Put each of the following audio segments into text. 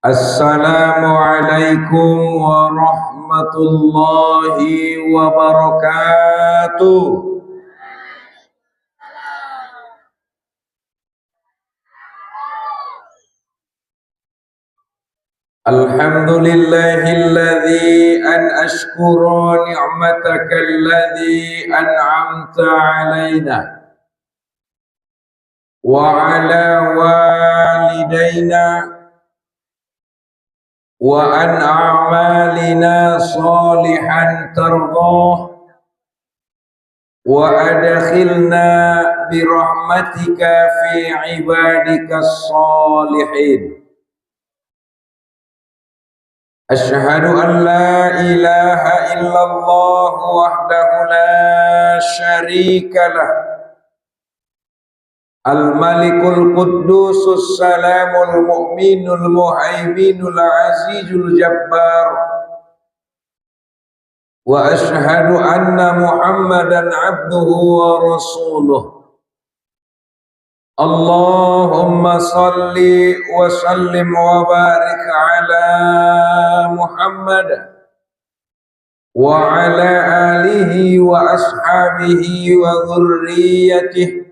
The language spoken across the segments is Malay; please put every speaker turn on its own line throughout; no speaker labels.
Assalamualaikum warahmatullahi wabarakatuh. Alhamdulillahilladzi an ashkura ni'mataka alladzi an'amta alaina wa ala walidaina wa an a'malina salihan tardah wa adkhilna birahmatika fi ibadika salihin. Asyhadu an la ilaha illallah wahdahu la syarikalah Al-Malikul Quddusus Salamul Mu'minul Muhaiminul Azizul Jabbar. Wa ashhadu anna Muhammadan abduhu wa rasuluh. Allahumma salli wa sallim wa barik ala Muhammad wa ala alihi wa ashabihi wa dhurriyyatihi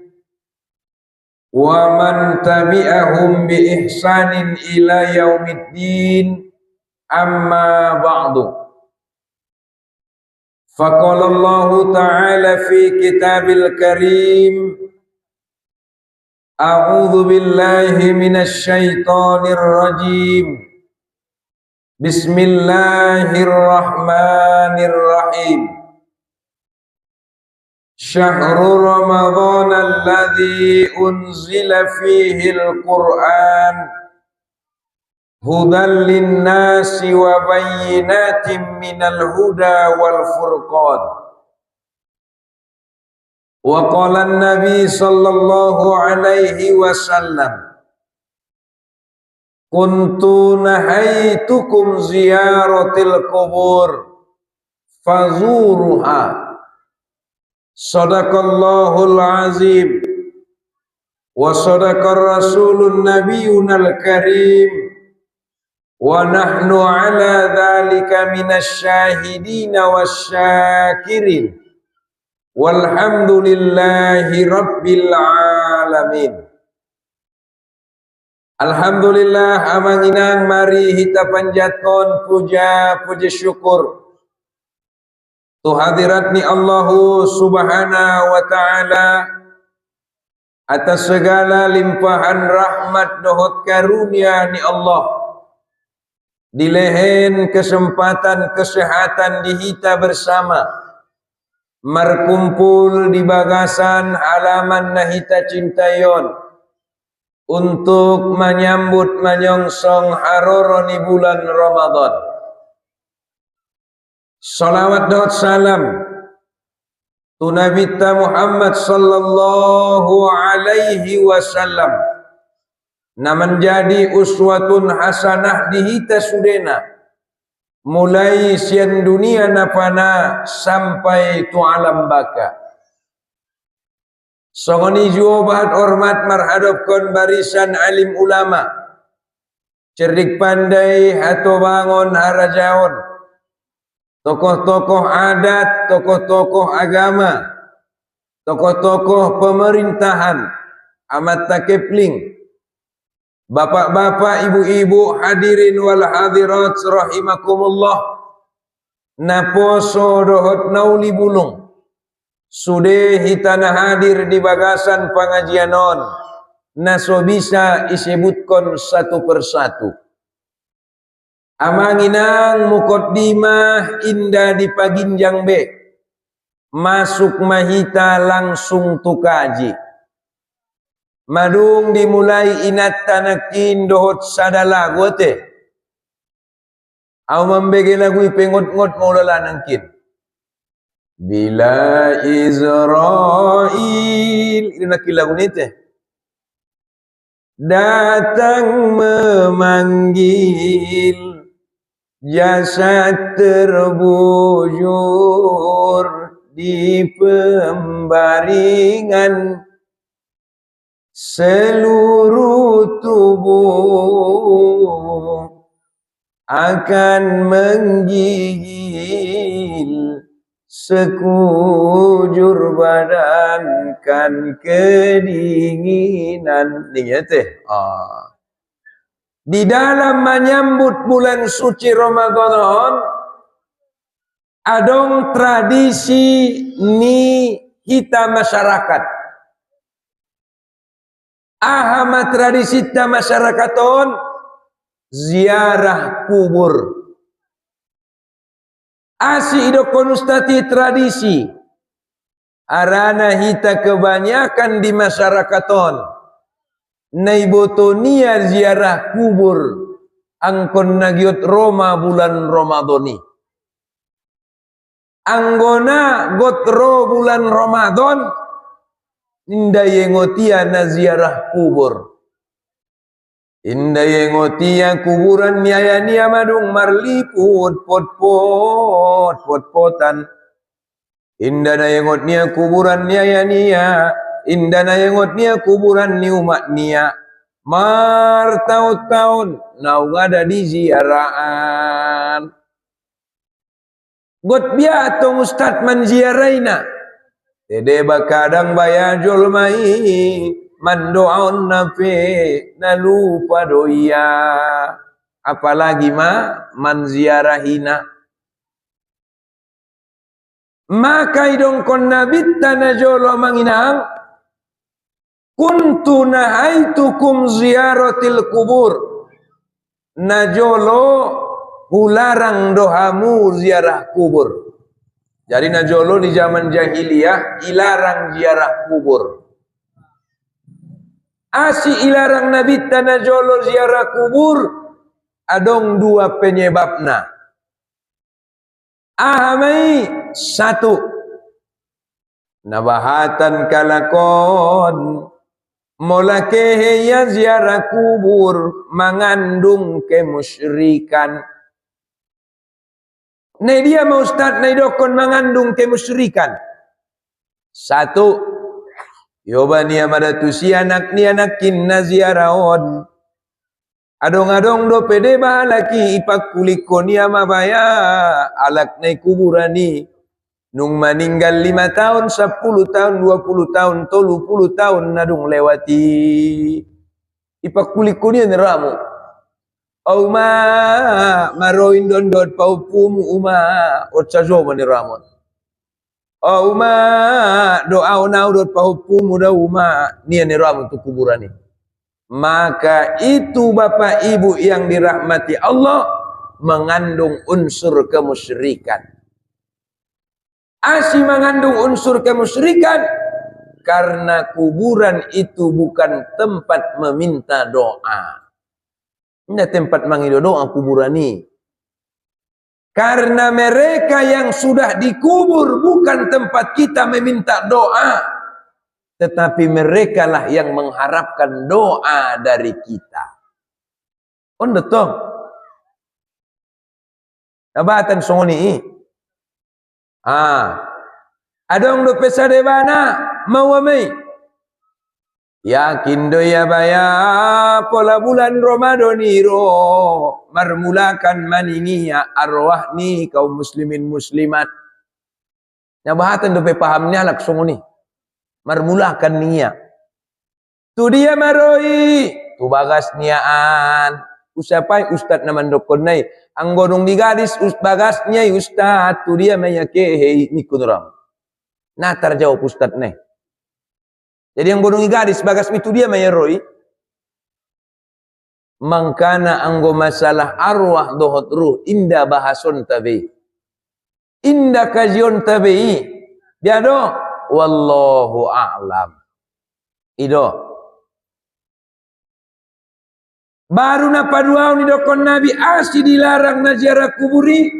wa man tabi'ahum bi ihsanin ila yaumiddin, amma ba'du. Faqala Allah ta'ala fi kitabil karim, a'udzu billahi minasy syaithanir rajim. Bismillahirrahmanirrahim. Syahrul Ramadhan alladzi unzila fihi al-Qur'an hudan lin-nasi wa bayyinatin minal huda wal furqan. Wa qala an-nabi sallallahu alaihi wasallam, kuntu nahaitukum ziyaratil qubur fazuruha. Sadaqallahul azim wa sadaqar rasulun nabiyunal karim wa nahnu ala dhalika minasy syahidina wasyakirin walhamdulillahi rabbil alamin. Alhamdulillah, amanginang mari hita panjatkon puja syukur tu hadirat ni Allahu subhanahu wa ta'ala atas segala limpahan rahmat dohot karunia ni Allah. Dilehen kesempatan kesehatan di hita bersama merkumpul di bagasan halaman nahita cintayon untuk menyambut menyongsong haroroni bulan Ramadan. Salawat dan salam tu Nabi Muhammad sallallahu alaihi wasallam na menjadi uswatun hasanah di hita sudena mulai sian dunia napana sampai tu alam baka. Songoni juo bahat hormat marhadapkan barisan alim ulama cerdik pandai hato bangun harajaon, tokoh-tokoh adat, tokoh-tokoh agama, tokoh-tokoh pemerintahan, amat takepling, bapak-bapak, ibu-ibu, hadirin wal hadirat rahimakumullah. Naposo dohot nauli bulung sude hitana hadir di bagasan pengajianon naso bisa isebutkan satu persatu. Amanginang mukaddimah indah di paginjang be masuk mahita langsung tu kaji madung dimulai inat tanakin dohot sadala gote au membege lagu pengot-ngot maulala nangkin bila Israel ini nakil lagu ni teh datang memanggil jasad terbujur di pembaringan seluruh tubuh akan menggigil sekujur badan kan kedinginan. Nih teh. Di dalam menyambut bulan suci Ramadan, adong tradisi ni kita masyarakat. Ahama tradisi kita masyarakaton ziarah kubur. Asi idokon ustati tradisi. Arana hita kebanyakan di masyarakaton. Naibotonia ziarah kubur. Angkon nagyot Roma bulan Ramadoni. Anggona gotro bulan Ramadan. Inda yengotia na ziarah kubur. Inda yengotia kuburan niaya madung marliput pot-potan. Inda na yengotnya kuburan niaya inda na yengotnya kuburan ni umat nia. Mar tahun-tahun naungada di ziarahan. Got biya atong ustad menziaraina. Dede bakadang bayajul mai mandoaun nafe nalupa doya. Apalagi manziarahina. Maka idong kon nabit tanajolo manginang kuntu nahaitukum ziyaratil kubur. Najolo hularang dohamu ziarah kubur. Jadi najolo di zaman jahiliyah ilarang ziarah kubur. Asi ilarang nabi najolo ziarah kubur adong dua penyebabna. Ahamai satu, nabahatan kalakon molake ya ziarah kubur mengandung kemusyrikan. Nah dia mau ustaz naidokon mengandung kemusyrikan. Satu, yobani amada tusi anak ni anakin naziaraon. Adong-adong do pede bahalaki ipak kuliko ni amabaya alak nai kuburani. Nung meninggal 5 tahun, 10 tahun, 20 tahun, 30 tahun nadung lewati. Ipak kuliko ni neramu. Uma maroin dondot paupumu otsazo maniramon. Uma doa dot paupumu da nia niramon tu kuburani. Maka itu Bapak Ibu yang dirahmati Allah mengandung unsur kemusyrikan. Asi mengandung unsur kemusyrikan karena kuburan itu bukan tempat meminta doa. Ini tempat mangido doa kuburan ini. Karena mereka yang sudah dikubur bukan tempat kita meminta doa. Tetapi mereka lah yang mengharapkan doa dari kita. Onda tong. Nabatan songoni. Adong do pesade bana mawamai. Yakin do ya baya pola bulan Ramadan iro marmulakan maniniya arwah ni kaum muslimin muslimat. Nabahatan do pe pahamnya langsung ni. Marmulakan niya. Tu dia maroi, tu bagas niaan. Usapai ustad naman dokon nai. Ang gonong di gadis bagasnya ustad. Tu dia mayake ni kunuram. Natar jawab ustad nai. Jadi ang gonong di gadis bagas itu dia mayaroi. Mangkana anggo masalah arwah dohot ruh inda bahason tabi. Inda kajion tabi. Biado. Wallahu a'lam. Ido. Baru napaduaw ni dokon Nabi asi dilarang na ziarah kuburi.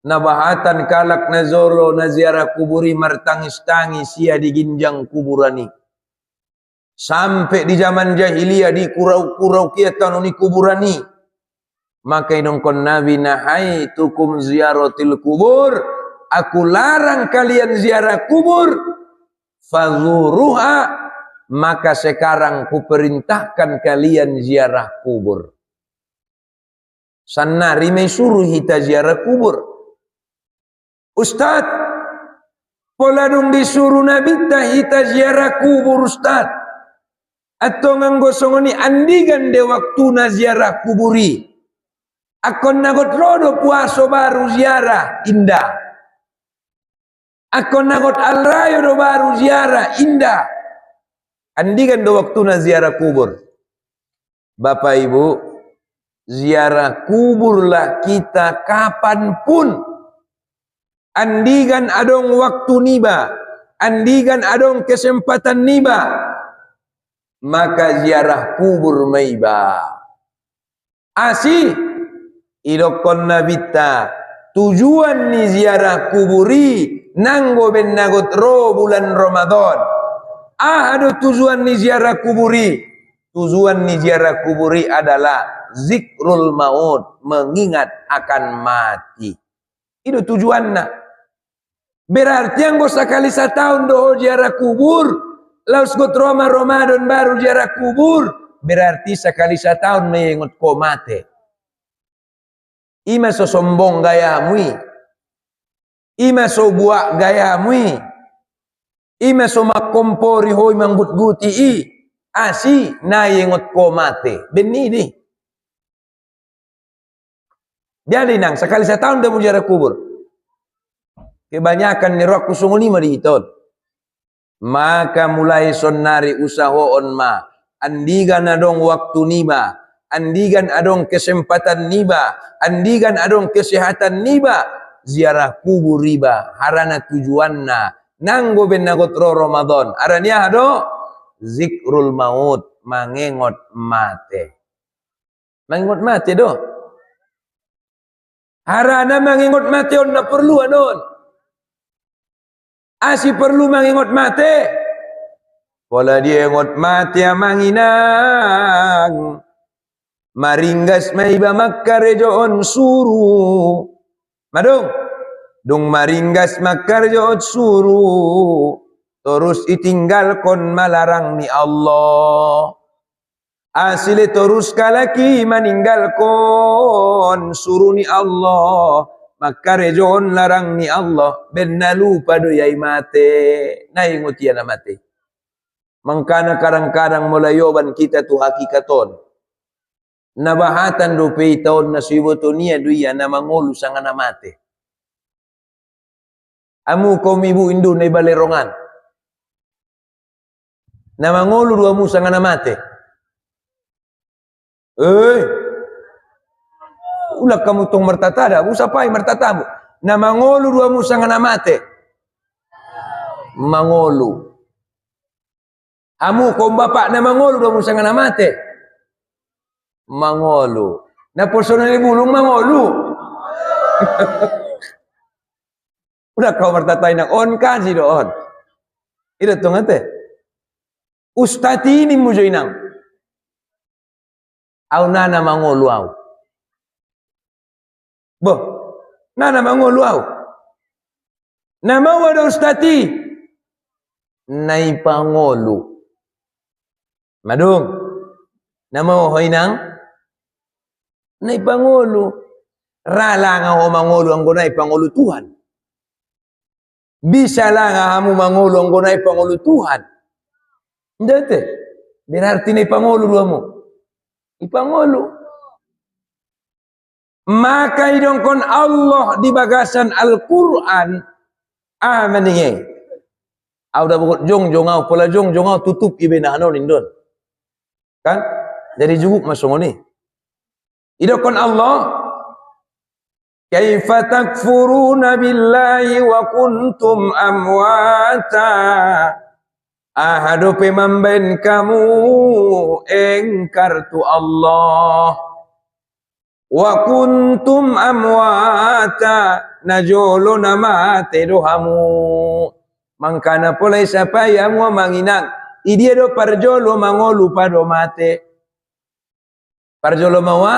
Nabahatan kalak na zolo na ziarah kuburi martangis-tangis sia di ginjang kuburani. Sampai di zaman jahiliyah di kurau-kurau kia tanuni kuburani. Maka idongkon Nabi nahai tukum ziaratil kubur. Aku larang kalian ziarah kubur. Fazuruha. Maka sekarang kuperintahkan kalian ziarah kubur. Sanari may suruh hita ziarah kubur. Ustaz, pola dong disuruh Nabi hita ziarah kubur Ustaz. Atau nganggo songoni andigan de waktu na ziarah kuburi. Akon nagot rodo puaso baru ziarah indah. Akon nagot alrayo do baru ziarah indah. Andigan do waktu na ziarah kubur. Bapak Ibu, ziarah kuburlah kita kapanpun. Andigan adong waktu niba, andigan adong kesempatan niba, maka ziarah kubur maiba. Asi idokon nabita tujuan ni ziarah kuburi nanggo ben nagot ro bulan Ramadan. Ada tujuan ni ziarah kuburi. Tujuan ni ziarah kuburi adalah zikrul maut, mengingat akan mati. Itu tujuannya. Berarti yang gak sekali setahun doh ziarah kubur, laus got Ramadan baru ziarah kubur, berarti sekali setahun mengingat ko mate. Ima so sombong gayamui, ima so buak gayamui, ima so makompori hoy manggut-guti i, asi na yengot ko mate. Beni ni. Jadi nang sekali setahun dah ziarah kubur. Kebanyakan ni roh kusung lima di iton. Maka mulai sonari usahoon ma. Andigan adong waktu niba. Andigan adong kesempatan niba. Andigan adong kesehatan niba. Ziarah kubur riba. Harana tujuanna. Nanggo ben nagot ro Ramadan. Aranya ado. Zikrul maut. Mangengot mate. Mangengot mate do. Harana mangengot mate on na perlu anon. Asi perlu mengingat mati. Pola dia ingat mati manginang. Maringgas maiba makkarejoon suru. Madung. Dung maringgas makkarejoon suru. Terus itinggal kon malarang ni Allah. Asile terus kalaki maninggal kon suruh ni Allah. Maka rejon larang ni Allah ben nalupa do yai mate naingot yan na mate. Mangkana kadang-kadang mulayoban kita tu hakikaton. Nabahatan do pe taon na sibotonia do yan na mangulu sang na mate. Amu kaum ibu Indo na balerongan. Na mangulu do amu sang na mate. Ulah kamu tong mertatada, usapai mertatamu. Na mangolu dua musa ngana mate. Mangolu. Amu kau bapak na mangolu dua musa ngana mate. Mangolu. Na personal bulung mangolu. Ulah kau mertatai nak on kan si do on. Ida tong ate. Ustati ni mujoinang. Au nana mangolu au. Boh, nana mangolu au. Nama wada ustati. Nai pangolu. Madung. Nama hoinang. Nai pangolu. Rala nga ho mangolu ang gunay pangolu Tuhan. Bisa lang nga hamu mangolu ang gunay pangolu Tuhan. Dete. Berarti nai pangolu dua mo. Ipangolu. Maka idongkon Allah di bagasan Al-Quran meninggi. Au dah bukut jong au pola jong au tutup ibe nahanon indon. Kan? Jadi juguk masuk ni. Idongkon Allah kaifa takfuruna billahi wa kuntum amwata. Ahadu pemamben kamu engkar tu Allah. Wa kuntum amwata najolo namate dohamu. Mangkana pulai siapa yang mau manginang. Idia do parjolo mangolu pado mate. Parjolo mawa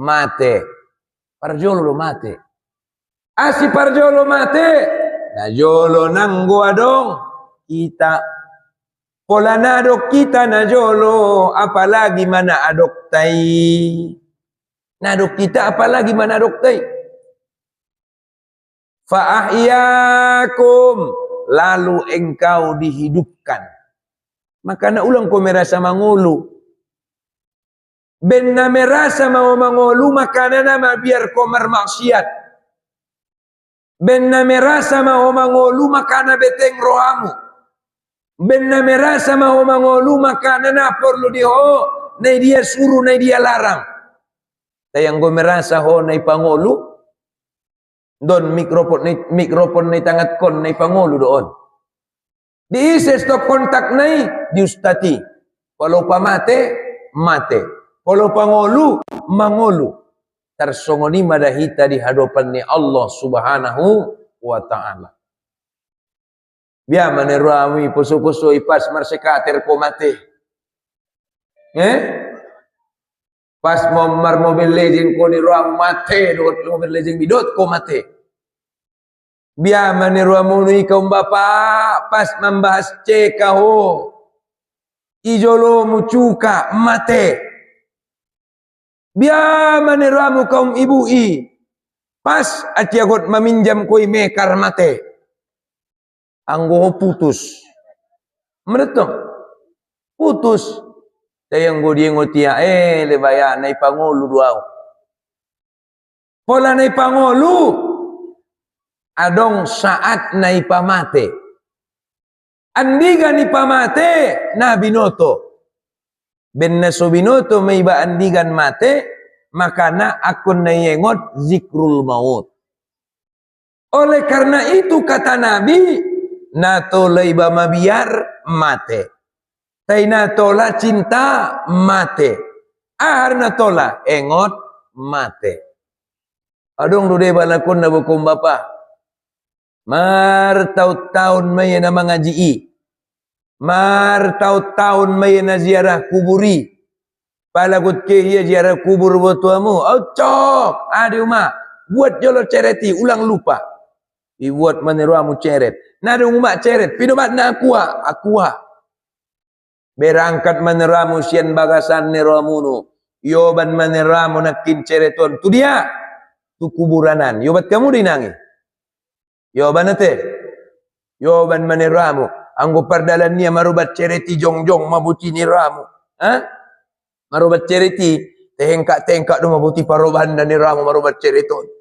mate. Parjolo mate. Asi parjolo mate. Najolo nanggo adong kita. Pola nadok kita najolo apalagi mana adok tai. Naduk kita apalagi manaduk teh. Fa ahyakum, lalu engkau dihidupkan. Maka na ulang ko merasa mangulu. Ben na merasa mau mangulu maka na biar ko marmaksiat. Ben na merasa mau mangulu maka na beteng rohamu. Ben na merasa mau mangulu maka na perlu diho, na dia suruh, na dia larang. Tayang go merasa ho na ipangulu, don mikrofon na tangat kon na ipangulu doon. Di stop kontak na diustati. Kalau pamate, mate. Kalau pangulu, mangulu. Tersongoni madahita di hadapan ni Allah Subhanahu wa ta'ala. Biar menerami pusu-pusu ipas marsekater ko mate. Pas momar Mobile Legend ko ni ruang mate, dot Mobile Legend bidot ko mate. Biar meneruamu ikaw bapa, pas membahas cekaho. Ijolo mucuka mate. Biar meneruamu kaum ibu pas atiagot meminjam koi mekar mate. Anggo putus. Menetong. Putus. Tayang godi ngotia lebaya nai pangolu duau. Pola nai pangolu adong saat nai pamate. Andiga ni pamate na binoto. Ben na so binoto may ba andigan mate, maka na akon na yengot zikrul maut. Oleh karena itu kata Nabi, nato laiba mabiar mate. Tai natola cinta mate. Ahar natola engot mate. Adong dude balakon na bukum bapa. Mar taut-taun may na mga GI. Mar taut-taun may na ziarah kuburi. Palagut ke hiya ziarah kubur buatuamu. Cok, adi uma. Buat jolo cereti, ulang lupa. Ibuat meneruamu ceret. Nadung umak ceret, pinumat na akuah. Berangkat meneramu sian bagasan neramunu. Yoban meneramu nakin cereton. Tu dia. Tu kuburanan. Yobat kamu dinangi. Yoban nate. Yoban meneramu. Anggo pardalan niya marubat cereti jongjong mabuti niramu. Marubat cereti. Tehengkak-tehengkak do mabuti paroban dan niramu marubat cereton.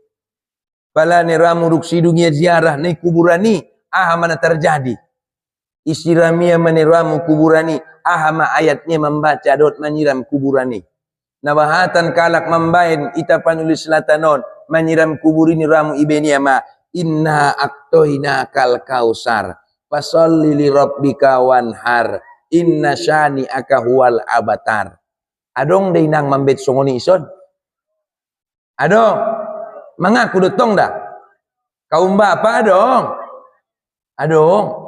Pala niramu ruksidungnya ziarah ni kuburani. Mana terjadi. Isiramia meniramu kuburani. Ahama ayatnya membaca dot menyiram kuburani. Nabahatan kalak membain ita panulis selatanon menyiram kuburini ramu ibenia ma inna aktoina kal kausar fasolli li rabbika wanhar inna syani aka huwal abatar. Adong day nang mambet songoni ison. Adong mengaku dotong dah. Kaum bapa adong. Adong.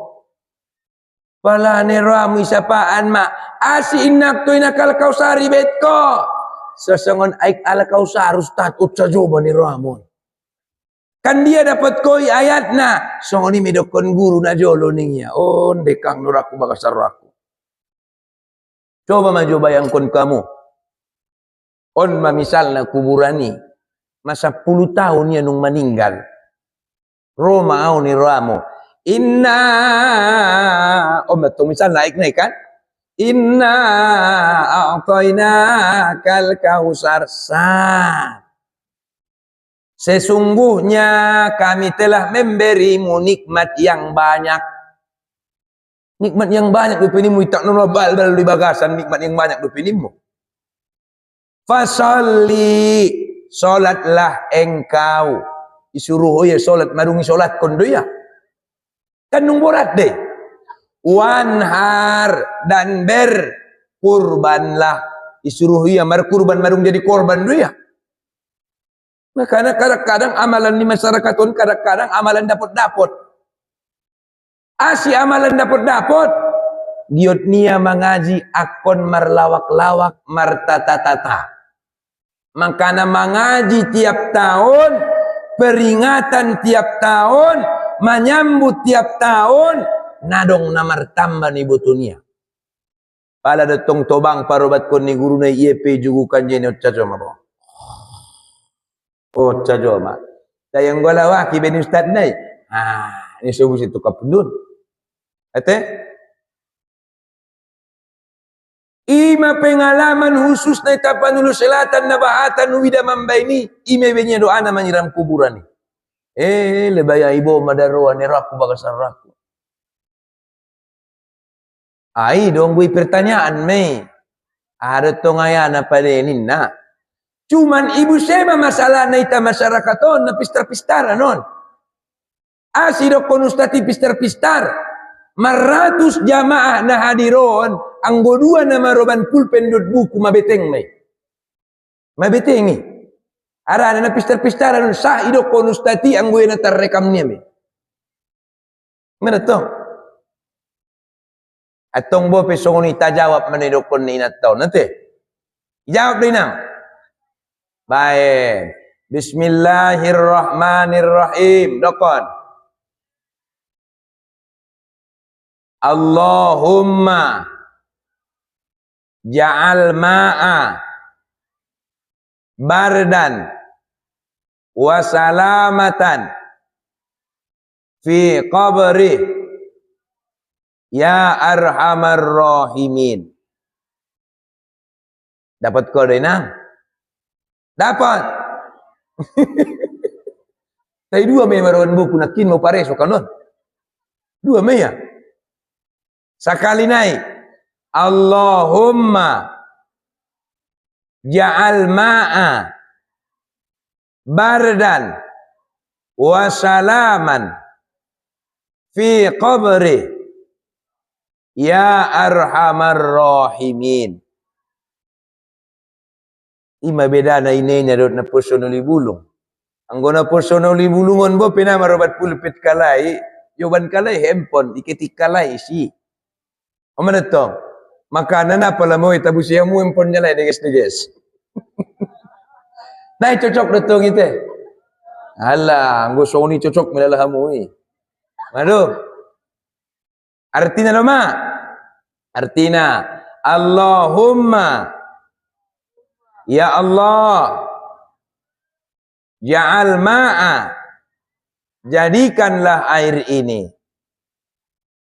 Pala neramu isapaan ma asi inak to inakal kausari betko sesongon aik ala kausar ustad utsa joba neramu kan dia dapat koi ayatna songoni medokon guru na jolo ningya on dekang nuraku bakasar aku coba maju bayangkan kamu on ma misalna kuburani masa 10 tahun ya nung meninggal Roma au neramu inna betul misal naik kan inna a'tayna kal kausar sesungguhnya kami telah memberimu nikmat yang banyak dupinimu tak nolabal di bagasan nikmat yang banyak dupinimu fasalli solatlah engkau disuruh ya solat marungi solat kondoya kan nunggurat deh wanhar dan berkurbanlah disuruh ia berkurban marung jadi korban dulu ya makanya kadang-kadang amalan di masyarakat pun kadang-kadang amalan dapat amalan dapat giot nia mengaji akon marlawak-lawak martata-tata makanya mengaji tiap tahun peringatan tiap tahun menyambut tiap tahun nadong namar tambah ni butunia. Pala datong tobang parobat kon ni guru na IEP jugukan jenot caca mabo. Oh, cajo mak. Sayang gola wah ki ben ustaz nai. Ni subuh situ kapundun. Ate? Ima pengalaman khusus na Tapanuli Selatan na bahatan wida mambaini ime benya doa na menyiram kuburan ni. Lebaya ibu madaroa ni raku bagasan raku. Ai dong bui pertanyaan me. Ada tongaya na palenin na. Cuman ibu sema masalah na ita masyarakat on na pistar-pistar anon. Asido konustati pistar-pistar. 100 jamaah na hadiron ang godua na maroban pulpen dot buku mabeteng may. Mabeteng ni. Ara na pistar-pistar anon sah ido konustati ang gue na terrekam niya may. Mana to? Atong bo pesong ni tajawab manidokon ni inataw nanti. Jawab din na. Baik. Bismillahirrahmanirrahim. Dokon. Allahumma ja'al ma'a bardan wa salamatan fi qabri ya arhamar rahimin. Dapat kode enam? Dapat. Saya dua me maruan buku nakin mau pareso kanon. Dua me ya. Sekali naik. Allahumma ja'al ma'a bardan wa salaman fi qabri ya arhamar rahimin. Ima beda na inenya dot na personali bulung. Anggona personali bulungon bo pina marobat pulpit kalai, yoban kalai handphone iketik kalai si. Omana to. Makanan apa lah mo itabusi mo handphone nya lai deges-deges. Nai cocok datong ite. Alah, anggo soni cocok melalah mo ni. Madu. Artinya nama. Artinya Allahumma ya Allah ja'al ma'a jadikanlah air ini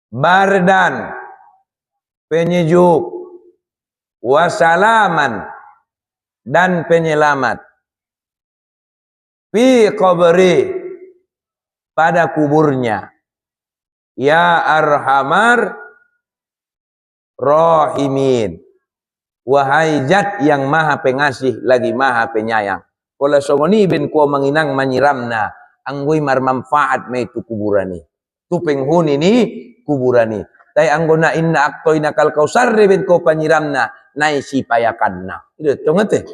bardan penyejuk wasalaman dan penyelamat fi qabri pada kuburnya ya arhamar rahimin. Wahai Zat yang maha pengasih lagi maha penyayang. Kala songoni ben ko manginang manyiramna anggoy marmanfaat me itu kuburani. Tu penghuni ni kuburani. Tai anggona inna aktoina kal kausar ben ko panyiramna nai sipayakanna. Itu tongate.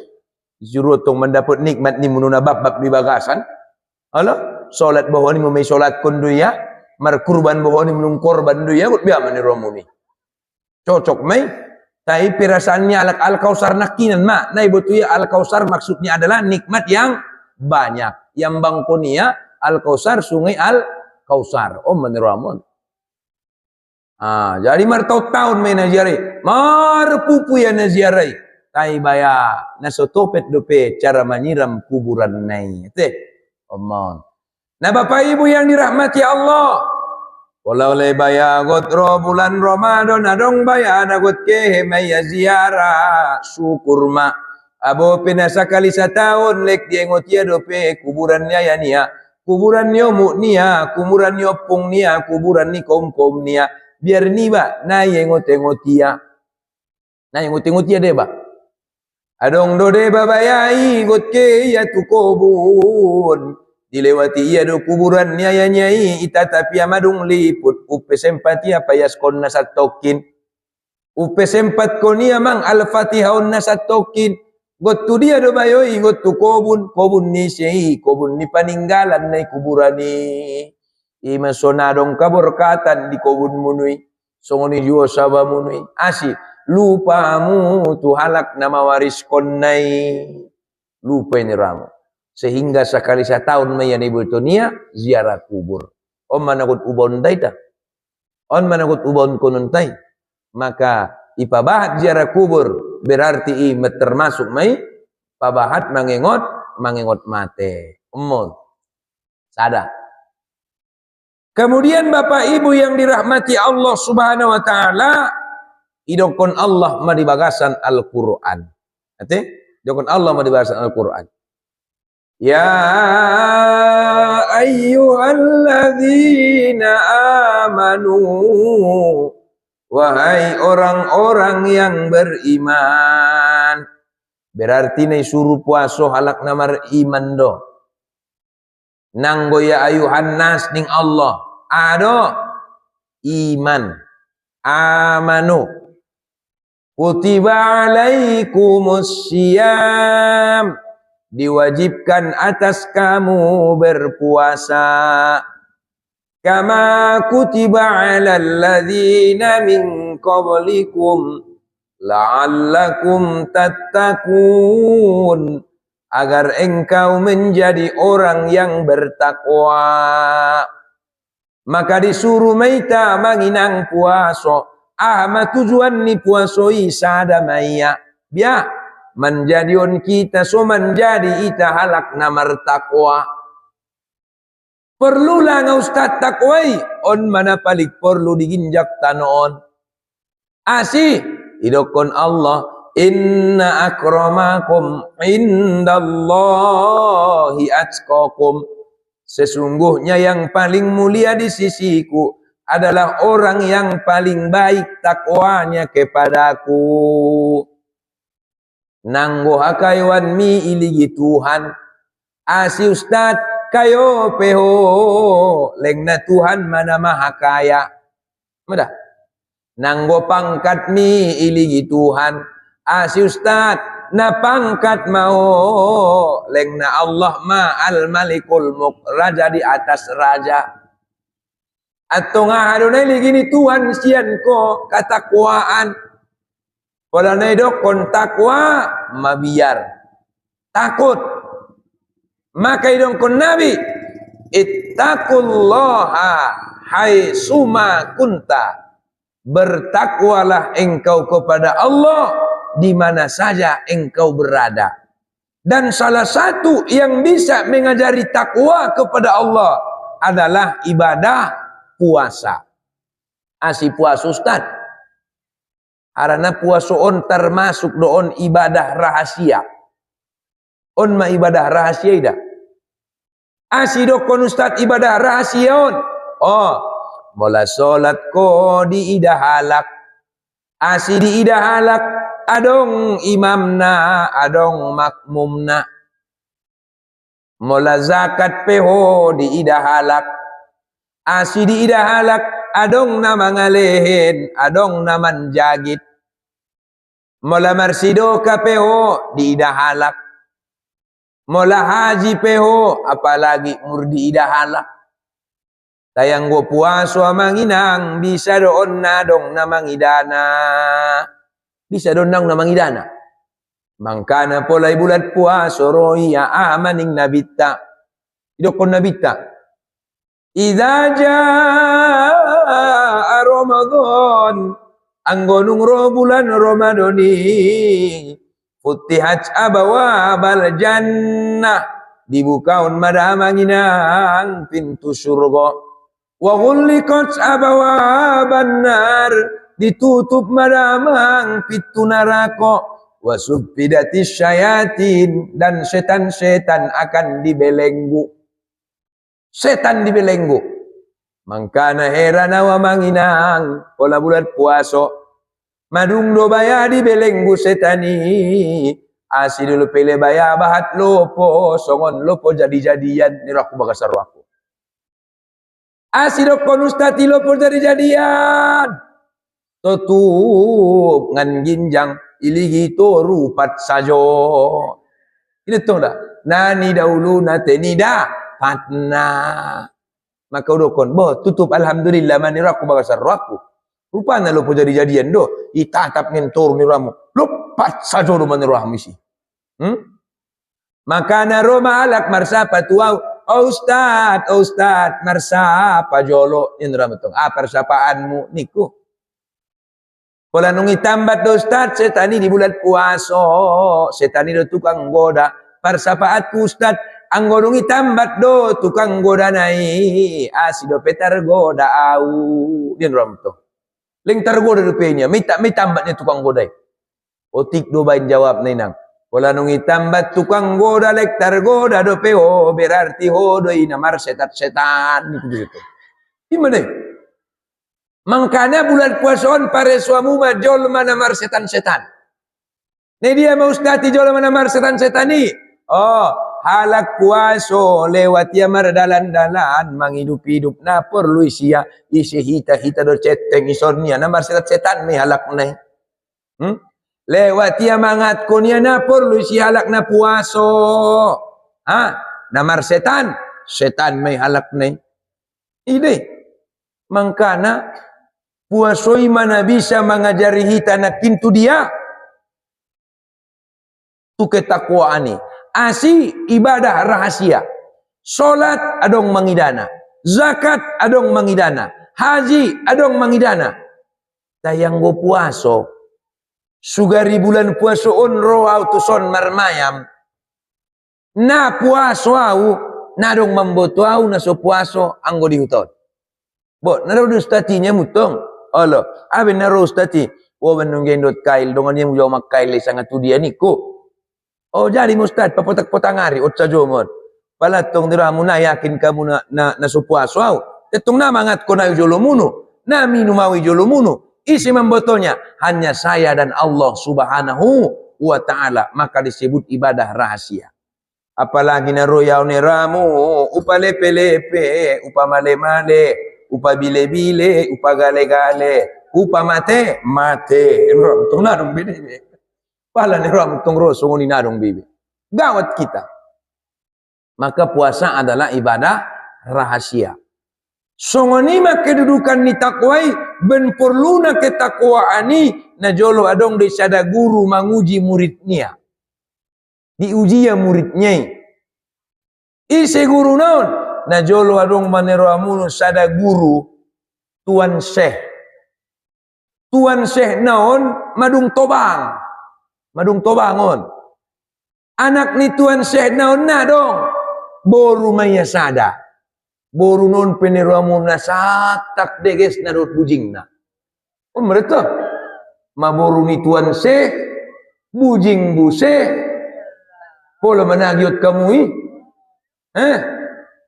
Juru tong mendapat nikmat ni mununa bab-bab di bagasan. Ala salat bahwa ni memay salat kunduya, markurban bahwa ni menung korban duya gut biya mani romuni. Cocok mai. Tapi perasaannya al-kausar nakinan mak. Nah ibu tu ya al-kausar maksudnya adalah nikmat yang banyak. Yang bangkonia al-kausar sungai al-kausar. Oh meneramun. Jadi martau tahun main naziari. Marpupu ya naziari. Tapi baya nasotopet dope cara menyiram kuburan nai. Teh. Omong. Nah bapak ibu yang dirahmati Allah. Walau le baya gotro bulan Ramadan adong baya nagot ke maya ziarah syukur ma abo pinasa kali setahun lek dia ngotia dope kuburannya ya nia kuburannya mu nia kuburannya pung nia kuburan ni kom nia biar ni ba na ye ngotia deh ba adong do de babayai got ke ya tu kubun dilewati ia do kuburan nyai nyai ita tapi amadung liput upe sempati apa yaskon nasatokin upe sempat konia mang al-fatihah nasatokin gotu dia do bayoi gotu kobun ni sei kobun ni paninggalan nai kuburan ni ima sonadong kaberkatan di kobun munui songoni juo saba munui asi lupamu tu halak nama waris konnai lupa ini ramu. Sehingga sekali setahun mayan ibu dunia ziarah kubur. On managut ubon daita. On managut ubon kununtai. Maka ipabahat ziarah kubur berarti termasuk mai pabahat mengengot mangengot mate. Sadar. Kemudian Bapak Ibu yang dirahmati Allah Subhanahu wa taala, idokon Allah madibagasan Al-Qur'an. Ate, idokon Allah madibagasan Al-Qur'an. Ya ayyuhalladzina amanu, wahai orang-orang yang beriman. Berarti nih suruh puasa halak namar iman do. Nanggo ya ayuhan nas ning Allah. Ado iman. Amanu. Kutiba alaikumus syiyam. Diwajibkan atas kamu berpuasa. Kama kutiba alal ladzina min qablikum la'allakum tattaqun, agar engkau menjadi orang yang bertakwa. Maka disuruh meita manginang puaso. Ahma tujuan ni puasoi sada maya. Biar menjadion kita so menjadi ita halak namar takwa. Perlulah nga ustad takwai on mana palik perlu diginjak tanoon. Asi idokon Allah, inna akramakum indallahi atqakum. Sesungguhnya yang paling mulia di sisiku adalah orang yang paling baik takwanya kepadaku. Nanggo hakaywan mi iligi Tuhan. Asi ustad kayo peho lengna Tuhan mana maha kaya. Mudah. Nanggo pangkat mi iligi Tuhan. Asi ustad na pangkat mau lengna Allah ma al malikul mulk, raja di atas raja. Atau ngahadunay ligini Tuhan sian ko katakwaan. Wala na idokon takwa mabiar. Takut. Maka idokon Nabi, ittaqullaha haitsuma kunta. Bertakwalah engkau kepada Allah di mana saja engkau berada. Dan salah satu yang bisa mengajari takwa kepada Allah adalah ibadah puasa. Asi puasa ustad. Karena puasa on termasuk doon ibadah rahasia. On ma ibadah rahasia ida. Asi dokon ustad ibadah rahasia on. Oh, mola solat ko di ida halak. Asi di ida halak adong imamna, adong makmumna. Mola zakat peho di ida halak. Asi di ida halak adong nama ngalehin, adong naman jagit. Mola marsido ka peho di ida halak. Mola haji peho apalagi murdi ida halak. Tayang go puaso amanginang bisa doon na dong namang idana. Bisa doon nang namang idana. Mangkana polay bulan puaso roya amaning nabita. Idokon nabita. Idza jaa Ramadan, anggonung bulan Ramadani, futihat abawabal jannah, dibukaun madamanginang pintu surga. Wa ghulliqat abawaban nar, ditutup madamang pintu neraka. Wa subbidatis syayatin, dan setan-setan akan dibelenggu. Setan dibelenggu. Mangkana herana wa manginang pola bulan puaso. Madung do baya dibelenggu setani. Asi dulu pele baya bahat lopo. Songon lopo jadi-jadian. Niraku bagasar waku. Asi do konustati lopo jadi-jadian. Tutup ngan ginjang. Iligi to rupat sajo. Ini tuh dah. Nani dahulu nate nida. Patna. Maka udokon, boh tutup alhamdulillah maniraku bagasar raku. Rupanya lo jadi-jadian do. Itatap ngentor miramu. Lupat sajo do manirahmu isi. Maka naroma alak marsapa tuau. Oh ustad, marsapa jolo. Indra metong. Persapaanmu niku. Pola nung itambat do ustad, setani di bulan puaso. Setani do tukang goda. parsapaatku ustad anggonungi tambat do tukang godanai asido petar goda au dia ram to ling targoda rupenya minta tambatnya tukang godai otik do bain jawab nenang wala nungi tambat tukang goda lek targoda do peo berarti hodoi namar setan gitu gimana makanya bulan puason pare suamu majol manamar setan-setan ne dia mau ustati jol manamar setan-setan ni oh halak puaso lewat ya mardalan-dalan manghidup-hidup na perlu isia isi hita-hita do ceteng isornia namar setan-setan me halak nai lewat ya mangat konia na perlu isi halak na puaso namar setan me halak nai ide mangkana puasoi mana bisa mengajari hita na kintu dia tu ketakwaani asi ibadah rahasia solat adong mangidana zakat adong mangidana haji adong mangidana tayang go puaso sugari bulan puaso on roau tuson marmayam na puaso au nadong mamboto au na so puaso anggo dihuton bo naro ustatinya mutong olo aben naro ustati wo benunggendot kail dongan yang mujo makail sangat tu dia niko oh jadi mustad papotak-potangari otsa jomod palatong diramu na yakin kamu na supuaso au tetong na mangat ko na ujolomunu na minumawi jolomunu isi membotonya hanya saya dan Allah subhanahu wa ta'ala maka disebut ibadah rahasia apalagi na royau neramu upa lepe-lepe upa male-male upa bile-bile upa gale-gale upa mate untung na dong bide pala ni ram tong roso ni nadong bibi gawat kita maka puasa adalah ibadah rahasia songonima kedudukan ni takwai ben perluna ketakwaani na jolo adong de sada guru manguji muridnya diuji ya muridnya isi guru naon na jolo adong manero amuno sada guru tuan syekh naon madung tobangon anak ni tuan syekh naon na dong boru maya sada boru non peneramu na satak deges na dot bujing na mereka maboru ni tuan syekh bujing buse pola managyot kamu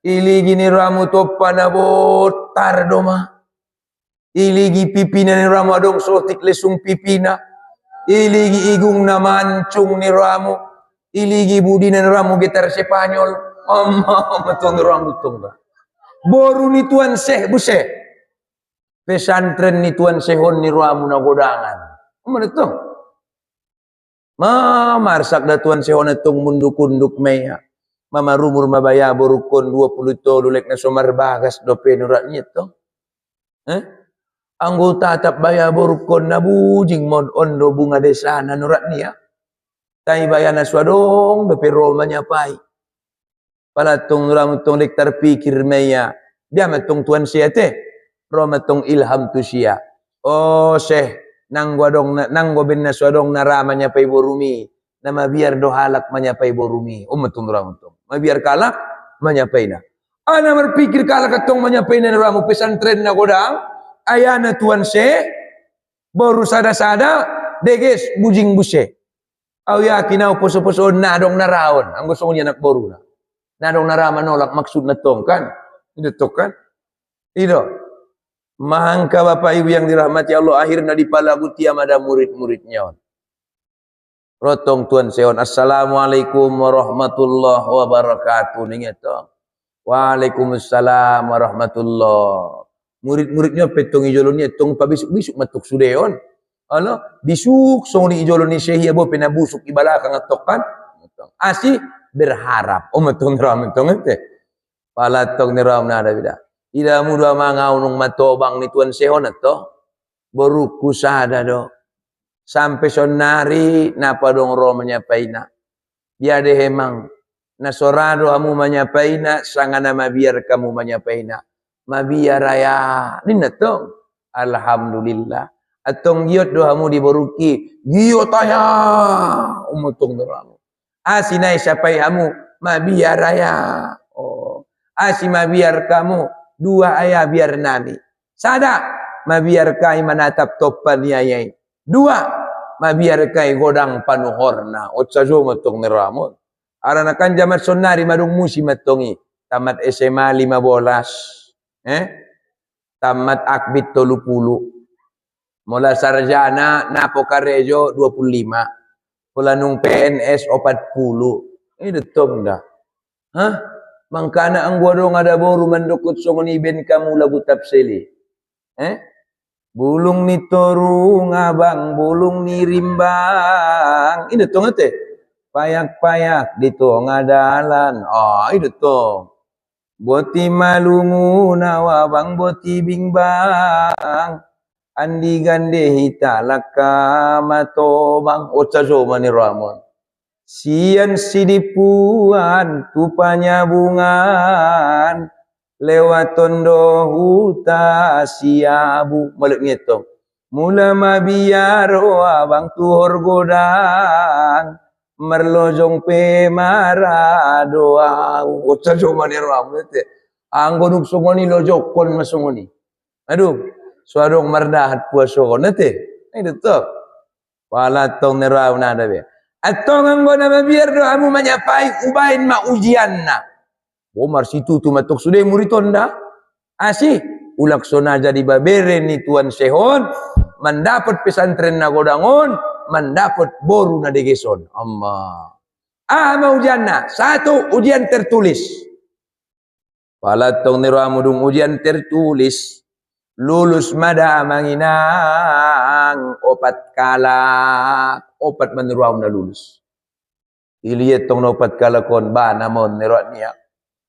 iligi ni ramu topa na botar doma iligi pipina ni ramu adong sotik lesung pipina iligi igung na mancung ni ramu iligi budi ni ramu gitar Spanyol matong ramu tongga boru ni tuan syekh buse pesantren ni tuan sehon ni ramu na godangan menetong marsak da tuan sehon etong munduk-unduk meya mama rumur mabaya borukon 20 tolu lek na somar bagas dope nurat nyeto anggota tatap baya borukon na bujing mod ondo bunga desa na nurat niya tay baya na swadong dope roma nya pai palatong ramutong lek terpikir meya dia matong tuan siate roma tong ilham tu sia oh syekh nanggo ben na swadong na ramanya pai borumi nama biar dohalak menyapai borumi matong ramutong mabiar kalak menyapai na ana berpikir kalak katong menyapai na ramu pesantren na godang ayana tuan syekh baru sada-sada deges bujing buse au yakin au poso-poso nadong naraon ang gusto niya anak boru na nadong narama nolak maksud na tong kan itu kan itu mahangka bapak ibu yang dirahmati Allah akhirnya dipalaguti amada murid-muridnya rotong tuan seon assalamualaikum warahmatullahi wabarakatuh ninget to waalaikumsalam warahmatullah murid-muridnya petong ijolonnya tong pabisuk-bisuk matuk sudeon ala bisuk soni ijoloni syekh abo penabusuk ibalakang atokan asi berharap matong ram tong ente palatong ni ram na bida ida muda mangaunung matobang ni tuan seon to baru kusada do sampai sonari napa dong ro menyapaina biade hemang nasorado amu menyapaina sangana mabiar kamu menyapaina mabiar raya ninna tong alhamdulillah atong giot do amu diboruki giot aya umutong doramu Asinai siapai hamu mabiar ayah. Oh, asi mabiar kamu dua ayah biar nami. Sada mabiar kai manatap topan yayai. Dua mabiar kai godang panuhorna. Otsajo matong neramun. Aranakan jamat sonari madung musim matongi. Tamat SMA 15. Tamat akbit 30. Mula sarjana napo karejo 25. Pula nung PNS 40. Ini detong dah. Hah? Mangkana ang godong ada boru mandukut songoni ben kamu lagu tapseli. Bulung ni torung abang, bulung ni rimbang. Ini detong ate. Payak-payak di tengah dalan. Ini detong. Boti malungu nawabang boti bingbang. Andi gande hitalaka matobang. Otsajo maniramun. Sian sidipuan tupanya bungan. Lewat tondo huta siabu. Balik ngetong. Mula mabiar abang tuhor godang. Merlojong pe maradoa. Otsajo maniramun. Anggonuk sungoni lojokon masungoni. Aduh. Suarong mardahat puaso nate. Ini betul. Wala tong nerau nada be. Atong ang gona mabiar do amu manyapai ubain ma ujianna. Omar situ tu matuk sudah muritonda. Asih ulak sona jadi babere ni tuan sehon mendapat pesantren na godangon, mendapat boru na degeson. Amma. Ma ujianna. Satu ujian tertulis. Wala tong nerau mudung ujian tertulis. Lulus mada manginang opat kala opat meneruam na lulus. Iliat tong opat kala kon ba namon nerot niya.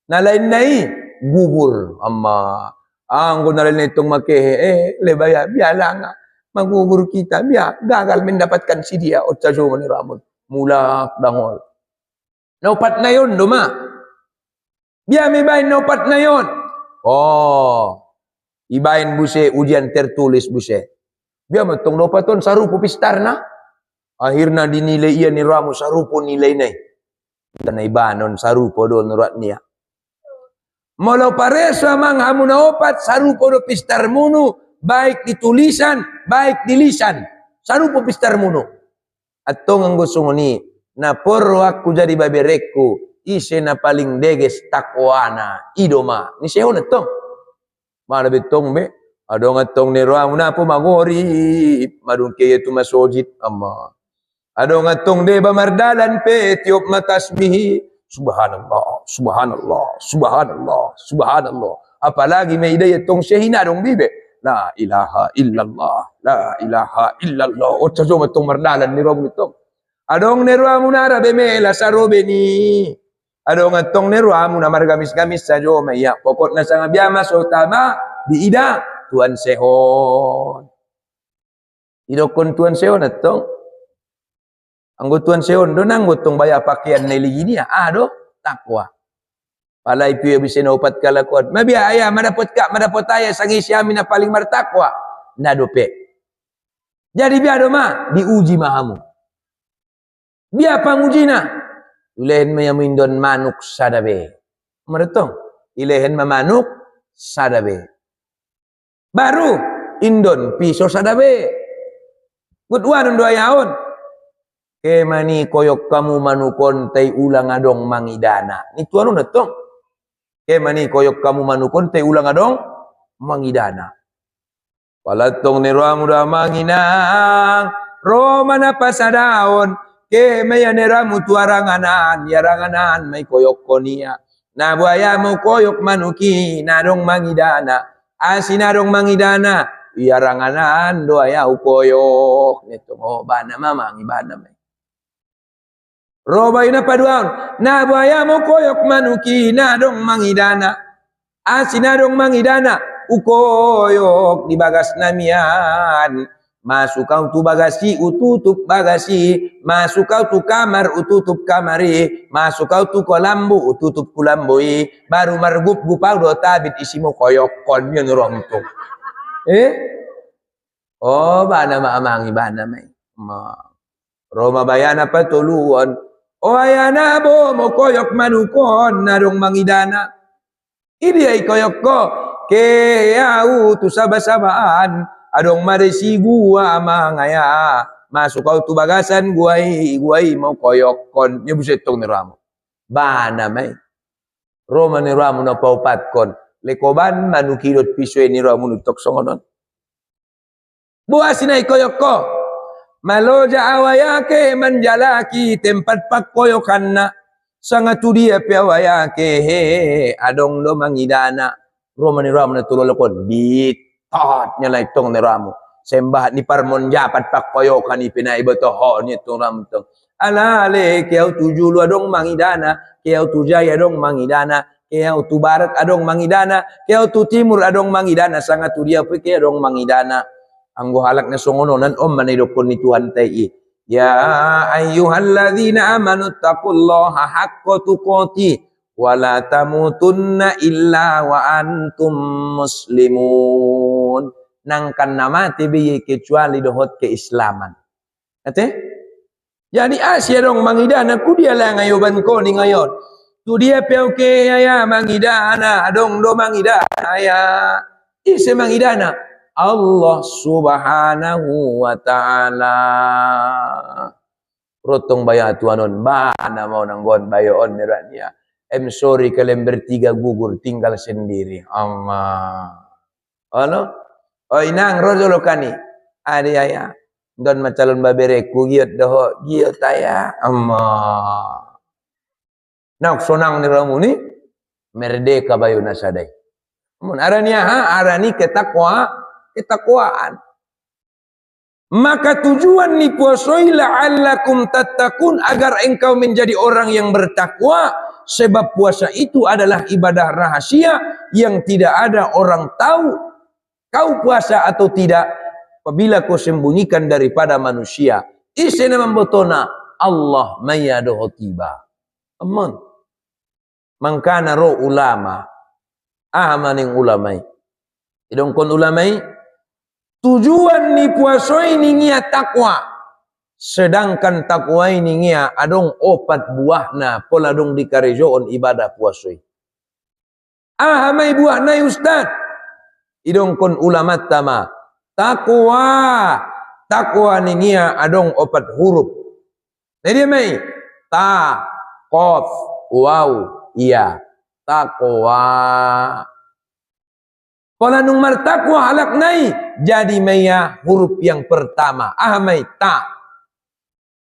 Nalain nai gugur amma. Ang ko nalain itong makehe lebaya biala nga magugur kita biya gagal mendapatkan si dia otsajo meneruamon mulak dangol. Nopat na yon duma. Biya may bain nopat na yon. Ibain buse ujian tertulis buse. Biar matong nopaton sarupo pistarna. Akhirna dinilai iya ni ramu sarupo nilai nai. Dan ibanon sarupo do nurat niya. Molo paresa mang hamuna opat sarupo do pistar munu. Baik di tulisan, baik di lisan. Sarupo pistar munu. Atong ang gusto ni. Na poro aku jadi babereku. Ise na paling deges takwana. Idoma. Ni seho na tong. Mana betong be, adong atong nero na po magori, madung kaya tu masojit amma. Adong atong deba mardalan pe tiop matasbihi, subhanallah, subhanallah, subhanallah, subhanallah. Apalagi may ida itong sehina dong bibe, la ilaha illallah, la ilaha illallah. Otsajo matong mardalan ni rom itong. Adong nero munara be mela sarobe ni. Adong atong nero na margamis-gamis sa jo maya. Pokok na sa ngabiyama so tama di ida tuan sehon. Idokon tuan sehon atong. Anggo tuan sehon do nang gotong baya pakaian neli niya. Do takwa. Palay piyo bisen opat kalakon. Mabiya aya madapot aya sangi siami na paling martakwa. Nadope. Jadi biya do ma diuji mahamu. Biya panguji na. Ilehen mayamindon manuk sadabe. Meretong. Ilehen mamanuk sadabe. Baru indon piso sadabe. Gudwan do ayaon. Kemani koyok kamu manukon tay ulang adong mangidana. Ni tuano netong. Kemani koyok kamu manukon tay ulang adong mangidana. Palatong ni ramu da manginang. Roma na pasadaon. Ke maya neramu tuaranganan, yaranganan may koyok konia. Nabuaya mo koyok manuki, nadong mangidana. Asinadong mangidana, yaranganan doaya ukoyok. Nito mo bana mamangi bana may. Robay na paduaon, nabuaya mo koyok manuki, nadong mangidana. Asinadong mangidana, ukoyok di bagas namian. Masuk kau tu bagasi, ututup bagasi. Masuk kau tu kamar, ututup kamari. Masuk kau tu kolambu, ututup kulambui. Baru margup gupau do tabit isimu koyok kon yun rong tu. Bana maamangi bana may. Roma bayan apa tuluan. O ayana bo mo koyok manukon narong mangidana. Idi ay koyok ko ke yau tu sabasabaan adong maresigua mangaya masuk kau tu bagasan guai mau koyok kon nyebuset tong niramo. Bana may Roma niramo na paupat kon lekoban manukilot piswe niramo nutok songonon. Buasin ay koyok ko. Maloja awayake manjalaki tempat pakkoyokan na sangatu dia piawayake he adong do mangidana Roma ni ramu na tulolokon bitot nyalay tong ni ramu sembah ni parmon japat pakkoyokan ipinay batoho ni tong ramu tong alale kiau tujulu adong mangidana kiau tujaya adong mangidana kiau tu barat adong mangidana kiau tu timur adong mangidana sangatu dia pike adong mangidana. Anggo halak na songononan manidokon ni Tuhan ta'i. Ya ayyuhalladzina amanu taqullaha haqqa tuqatih wa la tamutunna illa wa antum muslimun. Nangkan namati biye kecuali dohot keislaman. Ate? Jadi Asia dong mangidana ku dia lah ngayoban ko ni ngayon. Tu dia piau ke ya mangidana adong do mangidana ya. Ise mangidana Allah subhanahu wa ta'ala. Rotong bayat tuanon. Bana mau nanggon bayoon miratnya. I'm sorry kalian bertiga gugur tinggal sendiri. Allah. Ano? O inang rojolo kani. Adi ayah. Don macalon babereku giot doho. Giot ayah. Allah. Nak sonang ni ramu ni. Merdeka bayo nasadai. Arani ha? Arani ketakwa. Ketakwaan. Maka tujuan ni puasoi la'allakum tattaqun agar engkau menjadi orang yang bertakwa sebab puasa itu adalah ibadah rahasia yang tidak ada orang tahu kau puasa atau tidak apabila kau sembunyikan daripada manusia. Isena membotona Allah mayadoh tiba. Aman. Mangkana ro ulama amaning ulamai. Idong kon ulamai tujuan ni puasa ini ngia takwa. Sedangkan takwa ini ngia adong opat buahna pola dong dikarejoon ibadah puasa. Ahamai buahna ustad. Idong kon ulama tama. Takwa. Takwa ni ngia adong opat huruf. Jadi mai. Ta, qaf, waw, iya. Takwa. Pola nung martakwa halak nai jadi maya huruf yang pertama ahmai ta.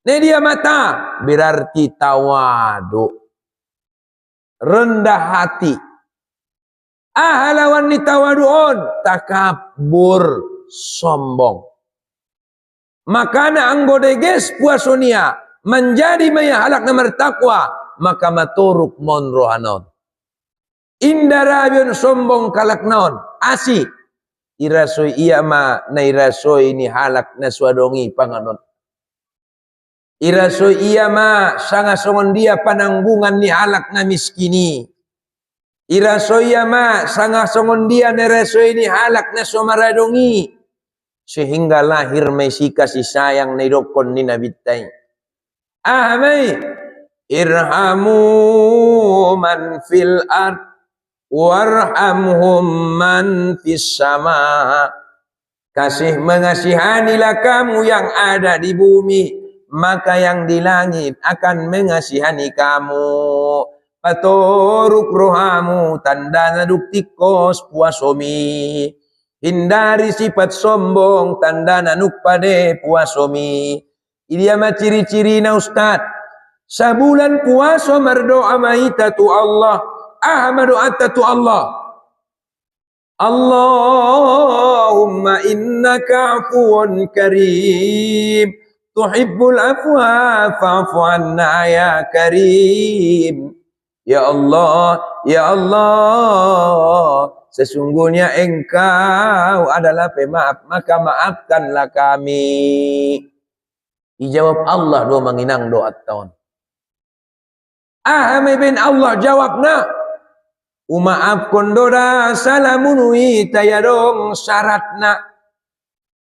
Ne dia mata berarti tawadu. Rendah hati. Ahalawan ni tawaduon takabur sombong. Makana anggodeges puasonia menjadi maya halak na martakwa maka maturuk mon rohanon. Indarabion sombong kalak naon asi irasoy iya ma na irasoy ni halak na swadongi panganon irasoy iya ma sanga songon dia pananggungan ni halak na miskini irasoy iya ma sanga songon dia nerasoy ni halak na somaradongi sehingga lahir may si kasih sayang na idokon ni nabitay ahmay irhamu man fil ard warhamhum man fis sama. Kasih mengasihanilah kamu yang ada di bumi, maka yang di langit akan mengasihani kamu. Patoruk rohamu tanda naduktikos puasomi. Hindari sifat sombong tanda nanukpade puasomi. Ini ama ciri-ciri na ustad. Sabulan puaso merdoa maita tu Allah. Ahmadu attatu Allah. Allahumma innaka afuun karim. Tuhibbul afwa fa'fu anna ya karim. Ya Allah, ya Allah. Sesungguhnya engkau adalah pemaaf, maka maafkanlah kami. Dijawab Allah doa manginang doa tahun. Ahami bin Allah jawabna. Umaaf kondoda salamunui tayadong syaratna.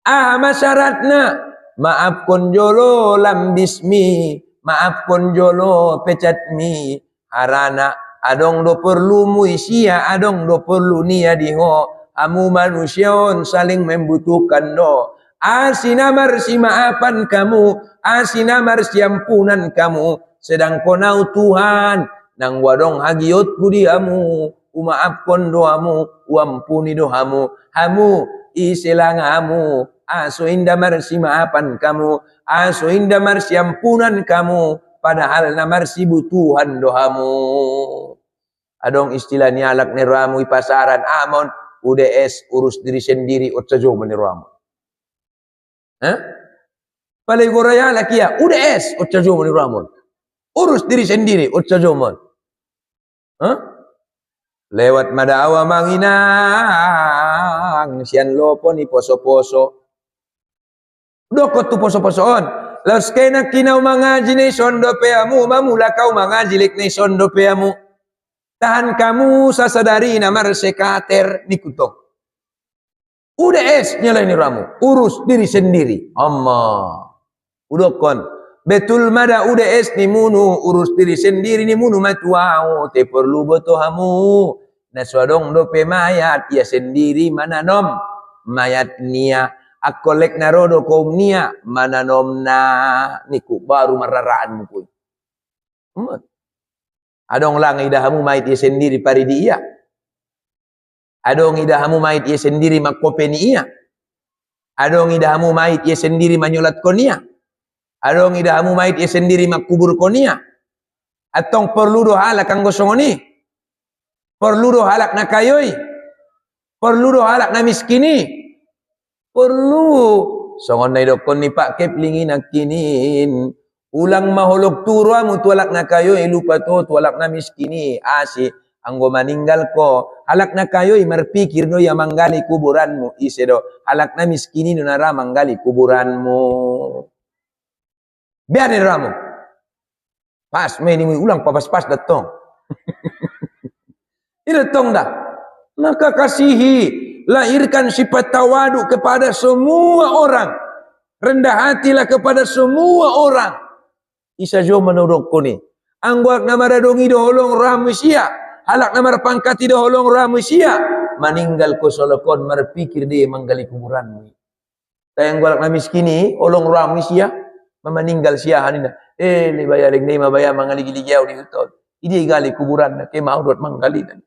Ahama syaratna. Maaf konjolo lam bismi. maaf kon jolo pecat mi harana adong do perlu muisia adong do perlu nia diho amu manusiaon saling membutuhkan do asina marsi maafan kamu asina marsi ampunan kamu sedang konau Tuhan nang wadong hagiot kudi amu umaafkon doamu uampuni doamu hamu isilangamu aso indah marsi maafan kamu aso indah marsi ampunan kamu padahal na marsi butuhan doamu adong istilahnya alak neramu ipasaran amon UDS urus diri sendiri otsajo meneramu palay goraya lakia UDS otsajo meneramu urus diri sendiri otsajo mon lewat madawa manginang sian lopo ni poso-poso dokot tu poso-posoon laus kena kinau mangaji ni sondo peamu mamula kau mangaji lek ni sondo peamu tahan kamu sasadari namar sekater nikutong UDS nyalain ramu urus diri sendiri amma udokon betul mada UDS ni munu urus diri sendiri ni munu matuau te perlu botohamu naswadong dope mayat ya sendiri mananom mayat nia akolek narodo kaum nia mananom na niku baru mararaan mukui adong lang idahamu mayat ya sendiri pari di iya adong idahamu mayat ya sendiri makope ni iya adong idahamu mayat ya sendiri manyolat konia adong idahamu mayat ya sendiri makubur konia atong perlu do halak kang gosongoni perlu do halak na kayoy perlu do halak na miskini perlu songon na idokon ni Pak Kepling nakinin ulang maholog turuamu tualak na kayoy lupa to tualak na miskini asi anggo maninggal ko halak na kayoy marpikir no ya manggali kuburanmu isedo halak na miskini no nara manggali kuburanmu biar ni ramu pas me ni ulang pas datong ini datong dah maka kasihi lahirkan sifat tawadu kepada semua orang rendah hatilah kepada semua orang isa jo menurutku ni angguak namara dongi doholong ramusia halak namar pangkati doholong ramusia maninggal ko solokon marpikir dia manggali kuburanmu tayang gualak na miskini olong ramusia memeninggal siahanina le bayaring ni mabaya mangaligiligiaw di utol idi gali kuburan na ke maudot manggali dan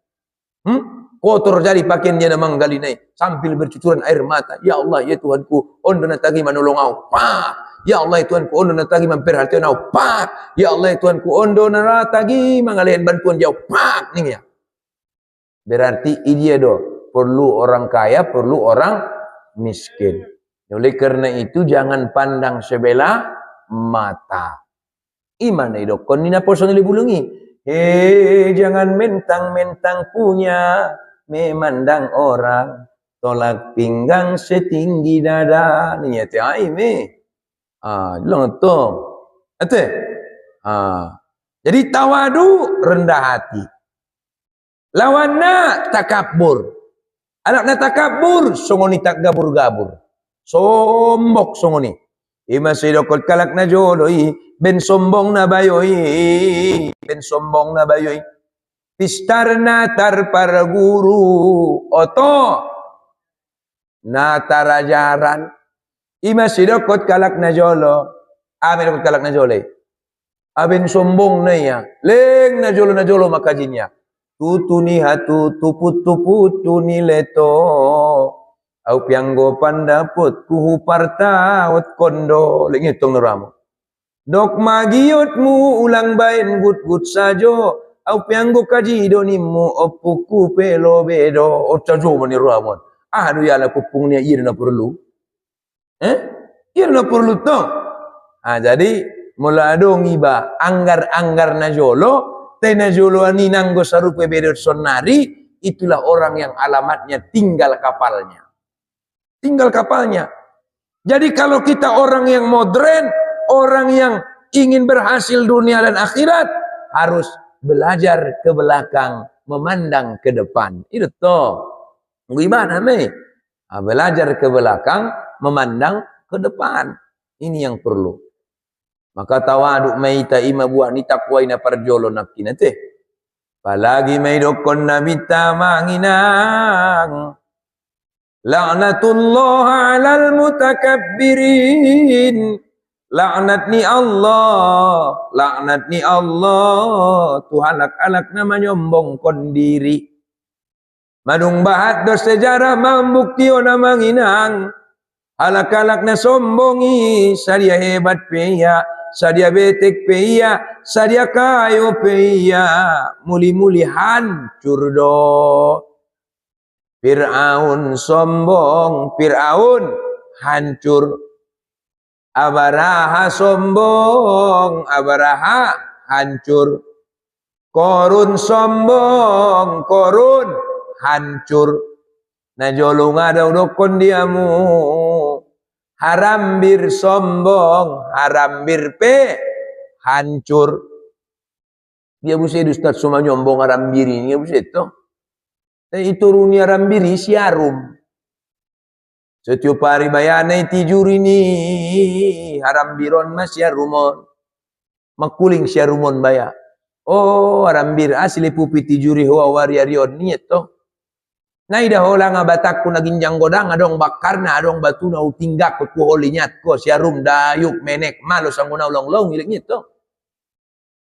kotor jari pakaian dia na manggali nai sambil bercucuran air mata ya Allah ya Tuhanku ondo na tagi manolong au pa ya Allah ya Tuhanku ondo na tagi mamperhatian au pa ya Allah ya Tuhanku ondo na tagi mangalian bantuan jauh pa ning ya berarti dia do perlu orang kaya perlu orang miskin oleh karena itu jangan pandang sebelah mata iman itu kon nina poso nilibulungi jangan mentang-mentang punya memandang orang tolak pinggang setinggi dada niat aime long tong ate jadi tawadu rendah hati lawanna takabur anakna takabur songoni tak gabur-gabur sombok songoni ima sidokot kalak na joloi ben sombong na bayoy ben sombong na bayoy pistar na tar para guru oto na tarajaran ima sidokot kalak na jolo amin dokot kalak na joloi aben sombong na ya leng na jolo makajinya tutuni hatu tuput tuni leto au pianggo pandapot kuhu parta ot kondo lagi tong neramu dok magiotmu ulang bain gut sajo au pianggo kaji donimu opuku pelo bedo ot sajo meniramu aduh ya la kupungnya irna perlu irna perlu tong jadi mula adong iba anggar na jolo tena jolo ani nanggo sarupe bedo sonari itulah orang yang alamatnya tinggal kapalnya. Jadi kalau kita orang yang modern, orang yang ingin berhasil dunia dan akhirat, harus belajar ke belakang, memandang ke depan. Itu toh. Gimana me? Belajar ke belakang, memandang ke depan. Ini yang perlu. Maka tawaduk may taima buah ni takway na parjolo nakinate. Palagi may dokon na bita manginang. La'natullah 'alal mutakabbirin. Laknat ni Allah, tuhalak-alak na menyombong kondiri. Manung bahat do sejarah membukti na manginang. Alak-alak na sombongi, sadia hebat peya, sadia betek peya, sadia kayo peya, muli-muli hancur do. Fir'aun sombong, Fir'aun hancur. Abaraha sombong, Abaraha hancur. Korun sombong, Korun hancur. Najolong ada dokon diamu. Harambir sombong, harambir pe hancur. Dia buset Ustaz semua nyombong harambir ini, dia buset toh. Itu runi harambiri siarum. Setiap hari bayanai tijur ini harambiron mas siarumon. Makuling siarumon baya. Oh harambir asli pupi tijuri hoa wariarion ni toh. Nai dah holang abatak ku naginjang godang adong bakarna adong batu na utinggak ku holinyat ko siarum dayuk menek malos ang ulong-long ilik nito.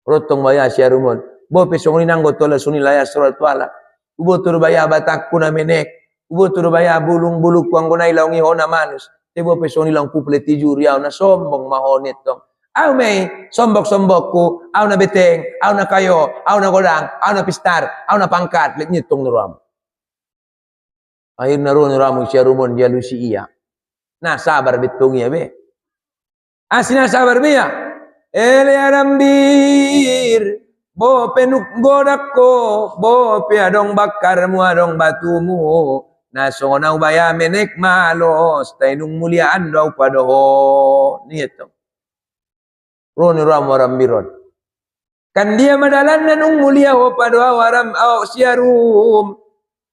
Rotong baya siarumon. Bo pesong ninang gotola sunilaya surat tuala. Ubo tur baya batak ku na menek. Ubo tur baya bulung-buluk ku ang gunay laungi hona manus. Tebo pesong nilang puple tijuri aw na sombong mahonit tong. Aw may sombok-sombok ku, aw na beteng, aw na kayo, aw na godang, aw na pistar, aw na pangkat, ilik nitong nuram. Akhir naron ramu syarumon dia lusi iya. Nah sabar betung ya be. Asina sabar be ya. Ele arambir. Bo penuk godakko. Bo pe adong bakarmu adong batumu. Nasona ubaya menek malos. Tainung muliaan daw padoho. Nito. Ron ramu arambiron. Kan dia madalan nanung mulia ho padoha waram au siarum.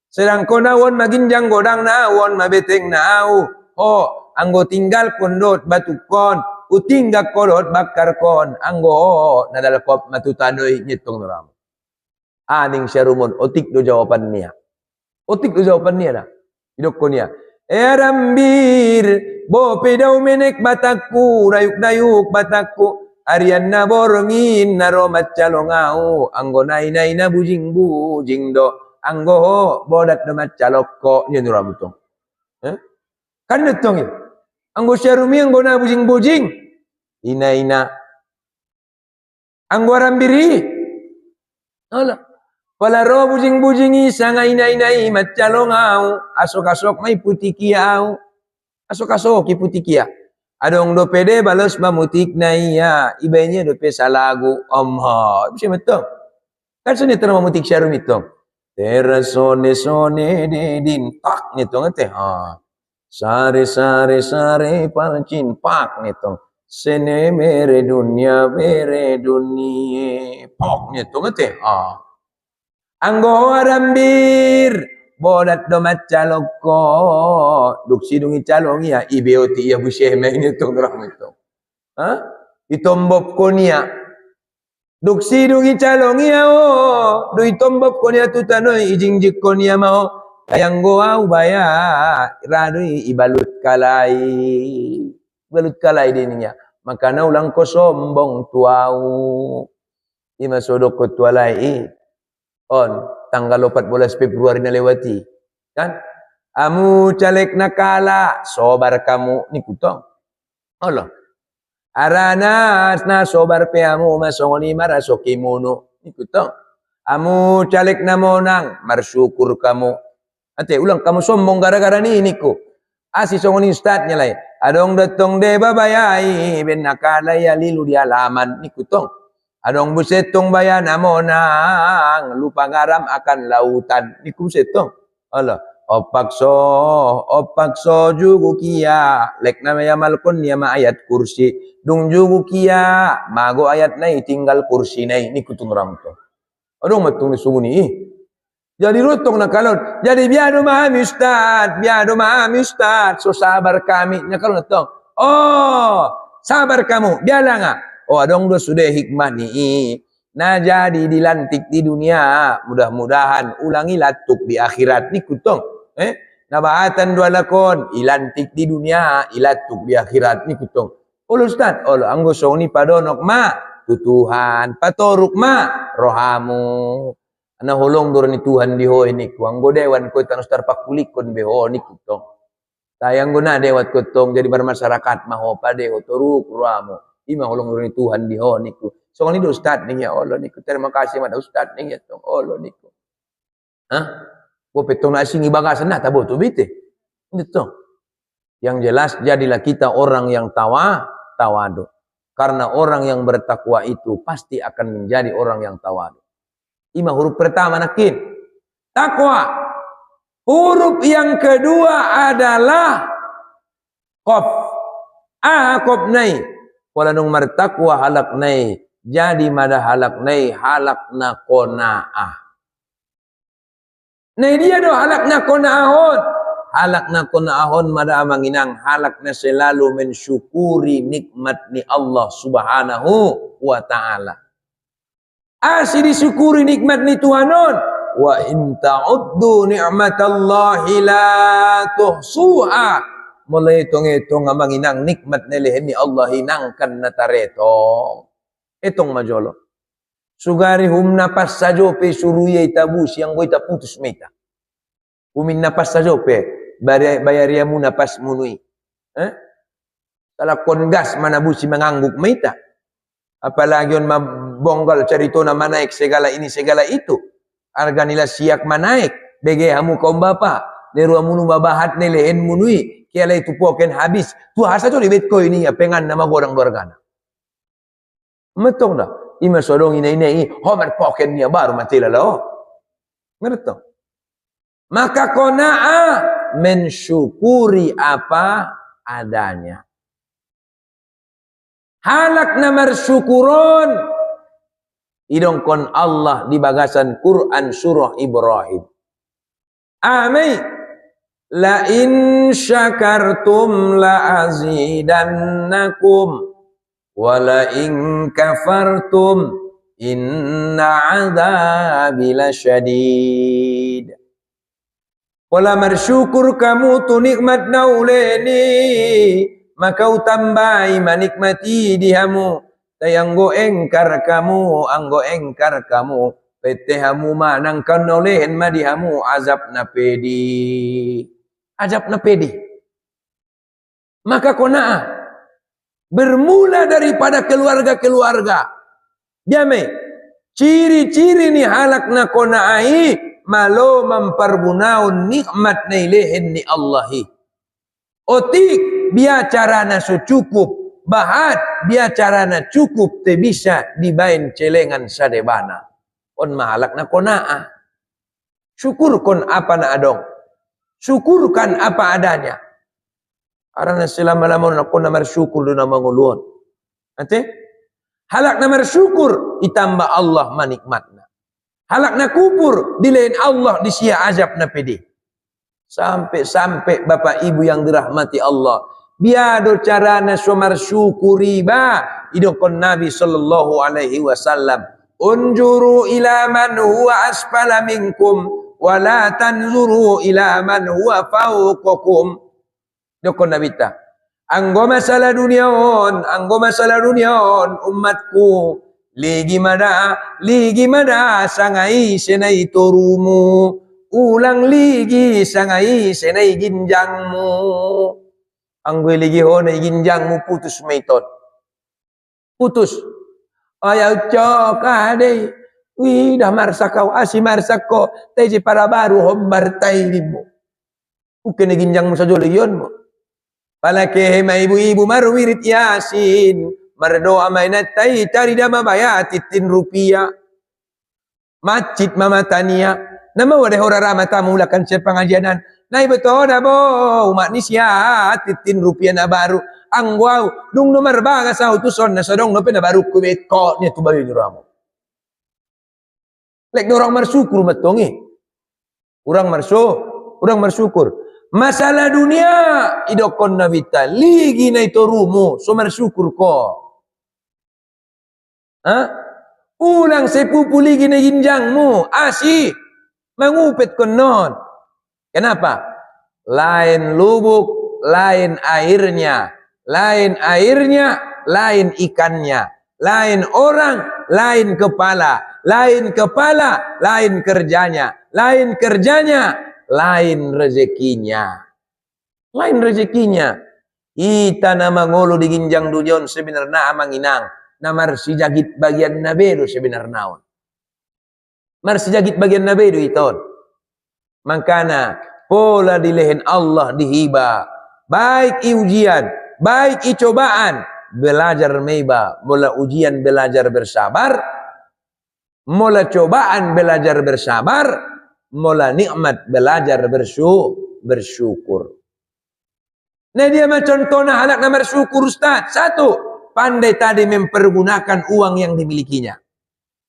Sedang konawon maginjang godang nawon mabeteng nau. Oh, anggo tinggal kondot batukon, utingga kodot bakar kon, anggo nadalakop matutadoy nyitong ram. Aning syarumon otik do jawaban niya. Otik do jawaban niya na. Idok ko niya. Rambir, bo pedaw menek batakku, dayuk-dayuk batakku. Arian na borongin na romat calongau, anggo nay-nay na bujing-bujing do. Anggo bodat demat calokko ni nura butong. Kan detong ya. Anggo syarumi anggo na bujing-bujing. Ina-ina. Anggo rambiri. Ala. Pala ro bujing-bujingi sanga ina-inai mat calongau. Asok-asok may putikiau. Asok-asok putikia. Adong do pede balos mamutik na iya. Ibanya do pe salagu. Omha. Bisa betul. Kan sunit na mamutik syarumi itong. Tera sone de din tak nito ngate ha sare palcin pak nito sene mere dunia pok nito ngate ha anggo arambir bodat do macaloko duk sidungi calongi ya ibeoti ya buseh me nito ngrang nito ha itombop konia duk sidungi calongi yao, dui tombop konia tutanoi ijingjik konia mau, ayang goau baya, radui ibalut kalai dininya, makana ulang ko sombong tuau, ima sodok ko tualai, on tanggal 14 Februari na lewati, kan? Amu caleg nakala, sobar kamu ni kutong, Allah. Aranas na sobar pe amu masongoni marasoki mono ikutong amu caleg na monang marsyukur kamu ate ulang kamu sombong gara-gara ni ko asi songoni ustadnya lai adong datong de babayai ben nakala ya lilu di halaman ikutong adong busetong bayan monang lupa garam akan lautan niku setong Allah opakso jugu kia lek namanya malkon ya ma ayat kursi dung jugu kia mago ayat nai tinggal kursi nai ni kutung ramto adong matung ni sunguni jadi rutong na kalon jadi biado mahami ustad so sabar kami nya kalon tong oh sabar kamu biala nga Oh adong do sudah hikmah ni. Nah jadi dilantik di dunia, mudah-mudahan ulangi latuk di akhirat ni kutong. Nabahatan dua lakon, ilantik di dunia, ilatuk di akhirat ni kutong. Olo Ustaz, olo anggo song ni padonok ma, tutuhan, patoruk ma, rohamu. Ana holong dur ni Tuhan di ho ini ku. Anggo dewan ko tanus tarpakulikon beho ni kutong. Tayang guna dewat kutong jadi bermasyarakat maho pade otoruk rohamu. Ima holong dur ni Tuhan di ho ni ku. Song ni do Ustaz ni ya olo ni ku. Terima kasih pada Ustaz ni ya tong olo ni ku. Ko petong asing ibagasan na tabo tu bite. Gitu. Yang jelas jadilah kita orang yang tawadu. Karena orang yang bertakwa itu pasti akan menjadi orang yang tawadu. Ima huruf pertama nakin. Takwa. Huruf yang kedua adalah qaf. Qaf nai. Wala nung martakwa halak nai. Jadi mada halak nai halak na qanaah. Nah dia do halak na qanaahon. Halak na qanaahon mada amanginang halak na selalu mensyukuri nikmat ni Allah Subhanahu wa taala. Asih disyukuri nikmat ni Tuhanon. Wa in ta'uddu ni'matallahi la tuhsuha. Mulai itong amanginang nikmat nilehen ni Allah hinangkan na taretong. Itong majolo. Sugari hum napas sajo pe suruye tabus yang boy putus meta. Umin napas sajo pe bayariamu napas munui. Salah kongas mana busi mengangguk meta. Apalagi on mabonggal cerita na manaik segala ini segala itu. Harga nila siak manaik. Bege hamu kaum bapa. Neru amunu mabahat nilehen munui. Kiala itu poken habis. Tu hasa jo libet ko ini ya pengan nama gorang-gorgana. Metong dah. Ima sodong ini homer poken niya baru mati lalo. Ngerti? Maka qanaah mensyukuri apa adanya. Halak na marsyukuron idong kon Allah di bagasan Quran surah Ibrahim. Amin. La in syakartum la azidannakum. Wala in kafartum inna adzabi lasyadid. Wala marsyukur kamu tu nikmat nauleni maka utambai manikmati dihamu tayanggo engkar kamu anggo engkar kamu petehamu manang kanolehen madihamu azab na pedi. Azab na pedi. Maka qanaah bermula daripada keluarga-keluarga. Jame, ciri-ciri ni halak na qanaai malo mempergunaun nikmat na ilehen ni Allahi. Otik biacarana cukup, bahat biacarana cukup te bisa dibain celengan sadebana. On mahalak na qanaah. Syukurkan apa na adong. Syukurkan apa adanya. Arana selama-lama aku na bersyukur do na manguluan. Ate? Halak na bersyukur itambah Allah manikmatna. Halak na kupur dilain Allah disia azab na pedi. Sampai Bapak Ibu yang dirahmati Allah. Biado carana so bersyukuri ba idokon Nabi sallallahu alaihi wasallam. Unjuru ila man huwa asfala minkum wa la tanzuru ila man huwa fawqakum. Dokon nabita. Anggo masalah duniaon umatku ligi mada sangai senai torumu ulang ligi sangai senai ginjangmu. Anggo ligi honai ginjangmu putus meitot. Putus. Ayaw cok ade. Wih dah marsa kau asi marsa ko teji para baru hombar tairimu. Bukan ginjangmu saja leyon mo. Palake ma ibu-ibu marwirit yasin mardoa mainat tai cari dama bayatitin rupiah masjid mama tania nama wadah orang mata mulakan pengajianan nai betul dah bo umat ni siatitin rupiah na baru angwau dung nomor baga sau tu son na sodong no pena baru ku beto ni tu bayu juramu lek orang bersyukur matongi orang bersyukur masalah dunia idokon nabita ligi na ito rumo so bersyukur ko Ha? Ulang sepupuli gini ginjangmu, asih, mengupit konon. Kenapa? Lain lubuk, lain airnya, lain ikannya, lain orang, lain kepala, lain kerjanya, lain rezekinya. Lain rezekinya. Ita nama ngolo di ginjang dujon sebenarnya amang inang. Namar si jagit bagian nabedo sebenarnya. Mar si jagit bagian nabedo iton. Makana pola dilehen Allah dihiba. Baik ujian, baik cobaan, belajar meba. Mula ujian belajar bersabar, mula cobaan belajar bersabar, mula nikmat belajar bersyukur. Nah dia contohnya anak nomor syukur Ustaz. Satu, pandai tadi mempergunakan uang yang dimilikinya.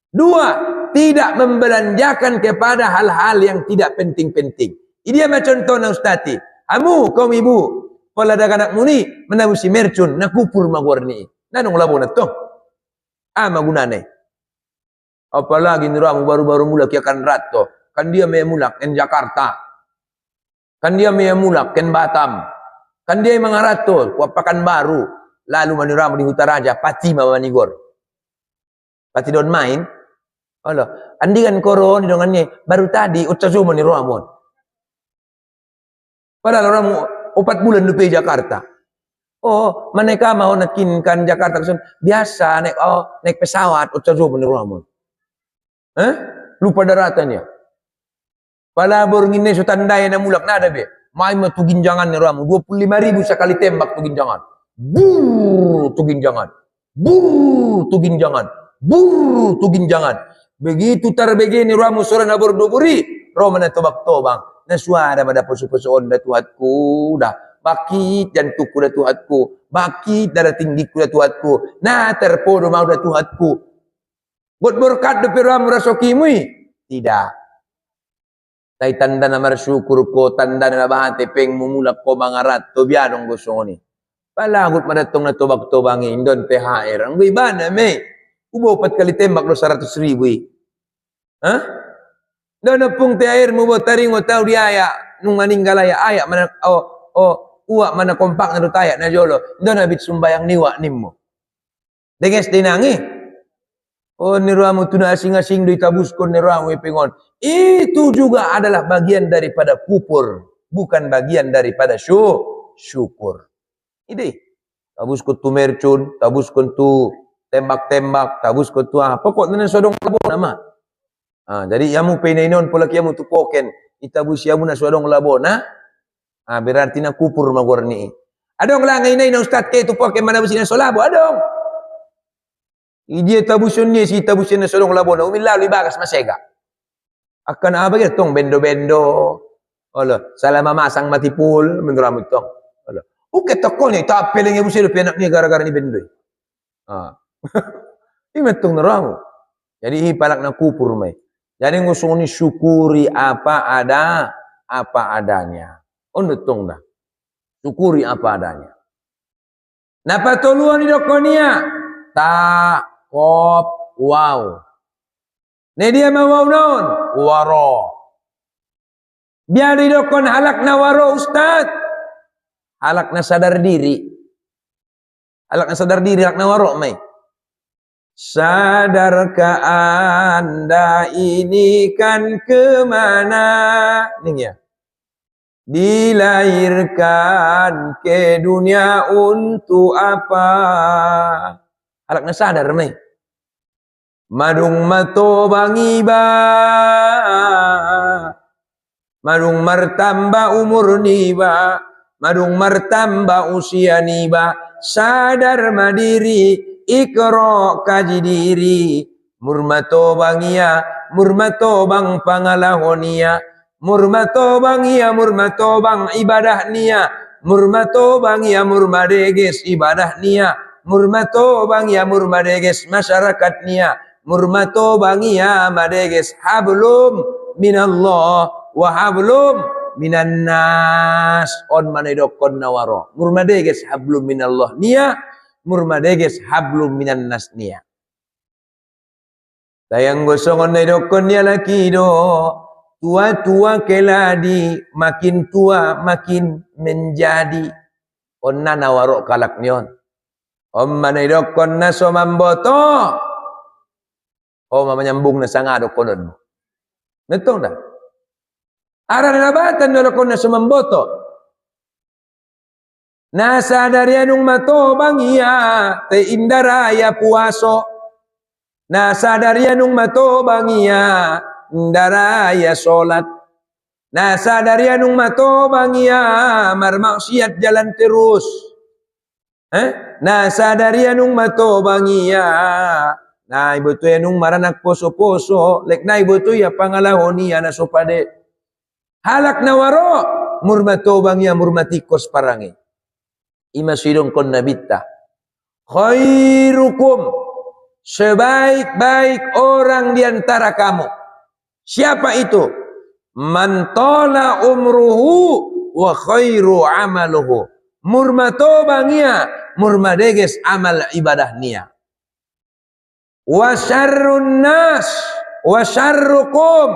Dua, tidak membelanjakan kepada hal-hal yang tidak penting-penting. Ini dia contohnya Ustaz. Kamu, kaum ibu, pola dagang anak muni, menabusi mercun, nakupur magwarni. Nanong labo na to? Magunane. Apalagi niramu baru-baru mulak ya kan rato. Kan dia may mulak ken Jakarta. Kan dia may mulak ken Batam. Kan dia mga rato, kuapakan baru. Lalu maniramu di Hutaraja, pati mamanigor. Pati doon main. Allah, andi kan koron dongannya baru tadi utsazumo ni Ramon. Padahal orang 4 bulan di Jakarta. Oh, maneka mau nakinkan Jakarta biasa naik pesawat utsazumo ni Ramon. Lupa daratannya. Palabor ngine so tandai na mulak nada be. May matuginjangan ni Ramon 25.000 sekali tembak tuginjangan. Buh, tuginjangan. Buh, tuginjangan. Buh, tuginjangan. Begitu terbegi ni Ramu sura na bordoburi, Roma na tobak-tobang. Na suara pada poso-posoon da tuhatku, dah bakit jantukku da tuhatku, bakit darah tinggiku da tuhatku, na terpodo mau da tuhatku. Buat berkat da Ramu rasokimui? Tidak. Tay tanda na marsyukur ko, tanda na bahate peng mumulak ko mangarat, to bianong gusto ni. Palagot madatong na tobak-tobangin, doon THR. Ang iba na may. Ubo 4 kali tembak lo 100.000. Hah? Doon na pong THR mo ba taring o tao di aya nung maninggal aya mana uwa mana kompak na dutaya na jolo. Doon na bit sumbayang niwa nimmo. Denges dinangi. Niramu tu na asing-asing do itabuskon niramu ipingon. Itu juga adalah bagian daripada kupur, bukan bagian daripada syukur. Ini tabuskon tu mercun, tabuskon tu tembak-tembak, tabus ko tuah. Pokok na sodong labo nama. Jadi yamu pinainon pula kiamu tu poken. Itabus yamu na sodong labo na. Berarti na kupur magwarni. Adong lang ngayon na Ustaz kay tu poken manabusin na solabo. Adong. Dia tabusun niya si tabusin na sodong labo na umilaw bagas masega. Akan apa gitu tong bendo-bendo. Olah, salah mamasang matipul menuramu tong. Olah. Uke tokol ni tapel yang busi pianak ni gara-gara ni bendo. Imetong naramu. Jadi hipalak na kupur may. Jadi ngusung ni syukuri apa adanya. Ondotong dah. Syukuri apa adanya. Napatuluan ni dokonia. Ta kop wow. Ne dia mawaw non waro. Biar didokon halak na waro Ustaz. Halak na sadar diri. Halak na sadar diri halak na waro may. Sadarkah Anda ini kan kemana? Nih ya. Dilahirkan ke dunia untuk apa? Alakna sadar mai. Madung mato bangiba. Madung martamba umur niba. Madung martamba usia niba. Sadar madiri. Ikro kaji diri murmato bangia murmato bang pangalahonia murmato bangia murmato bang ibadah nia murmato bangia murmadeges ibadah nia murmato bangia murmadeges masyarakat nia murmato bangia madeges hablum minallah wa hablum minan nas on manedokon nawaro murmadeges hablum minallah nia murmadeges hablum minan nasnia. Tayang gosongon na dokon niya laki do. Tua-tua keladi, makin tua makin menjadi. Onna nawarok kalak niyon. Omma na dokon na somamboto. O mamanyambung na sanga dokonon mo. Netong na. Ara na nabatan na dokon na somamboto. Nasa darianong matobang iya, te indaraya puaso. Nasa darianong matobang iya, indaraya solat. Nasa darianong matobang iya, marmaksiat jalan terus. Nasa darianong matobang iya, na ibu tu yanong maranak poso-poso, lek na ibu tu ya pangalahon niya na sopade. Halak na waro, murmatobang iya murmatikos parangi. Imasidong kon nabita. Khairukum, sebaik-baik orang di antara kamu. Siapa itu? Man tola umruhu wa khairu amaluhu. Murmatobangia, murmadeges amal ibadah niya. Wa syarrun nas, wa syarrukum,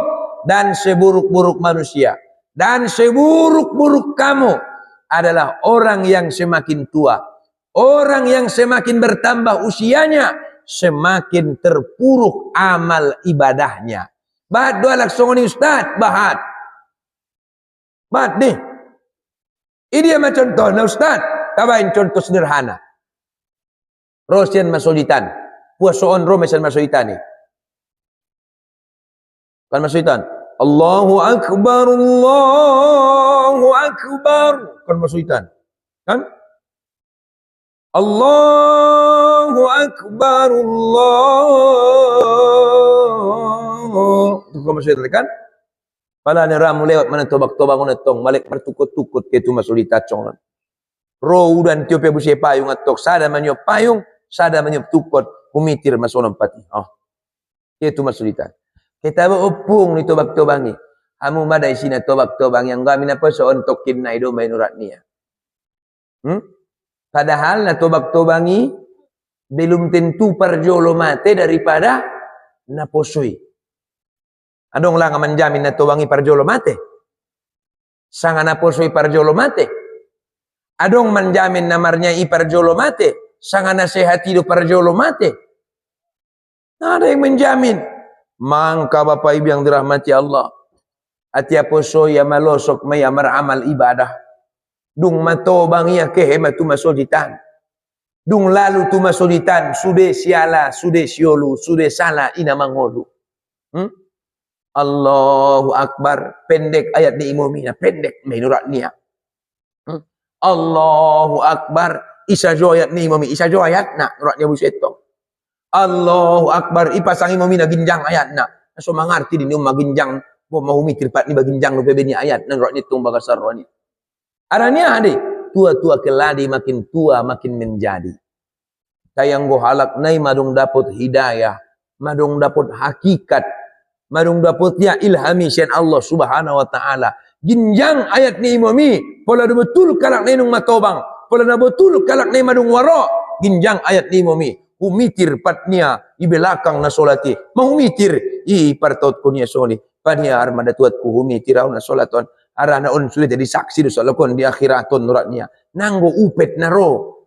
dan seburuk-buruk manusia. Dan seburuk-buruk kamu adalah orang yang semakin tua. Orang yang semakin bertambah usianya, semakin terpuruk amal ibadahnya. Bahat dua laksong ni Ustaz, bahat. Bahat nih. Ini dia contoh, nah Ustaz. Tabain contoh sederhana. Rosian masulitan. Puasoon ro mesan masulitan ni. Kan masulitan. Allahu Akbar, Allahu Akbar. Kan masulitan. Kan? Allahu Akbar, Allah. Itu kan masulitan kan? Pala ni ramu lewat mana tobak-tobak unetong balik pertukut-tukut ke tu masulita cong. Ro udan tiope busi payung atok sada manyo payung, sada manyo tukut kumitir masonom pati. Oh. Itu masulita. Kita opung ni tobak-tobangi. Amu madai sina tobak-tobang yang kami napa soon tokin na ido main urat niya. Padahal na tobak-tobangi belum tentu parjolo mate daripada naposoi. Adong lang menjamin na tuwangi parjolo mate. Sanga na posoi parjolo mate. Adong menjamin namarnya i parjolo mate. Sanga na sehati do parjolo mate. Ada yang menjamin. Mangka Bapak Ibu yang dirahmati Allah. Atia posoi ya malosok maya meramal ibadah. Dung matobang iya kehemat tu masoditan. Dung lalu tu masoditan. Sude siala, sude siolu, sude salah ina mangolu. Allahu Akbar, pendek ayat ni imumina, pendek menurat niya. Allahu Akbar, isa jo ayat ni imumi, isa jo ayat na nuratnya buseto. Allahu Akbar, ipasang imumina ginjang ayat na. So mangarti din yung maginjang, mahumitir pat ni baginjang lupa bini ayat na nuratnya itong bagasar ni. Aranya ade, tua-tua keladi makin tua makin menjadi. Tayang go halak nai madung dapat hidayah, madung dapat hakikat, madung dapatnya ilhami sian Allah subhanahu wa ta'ala. Ginjang ayat ni imami. Pola na betul kalak na inong matobang. Pola na betul kalak na madung waro. Ginjang ayat ni imami. Humitir pat niya ibelakang na solati. Mahumitir. Partaut ko niya soli. Paniya armada tuat ko humitir ako na solaton. Arana on sulit jadi saksi do salakon di akhiraton nurat niya. Nanggo upet na ro.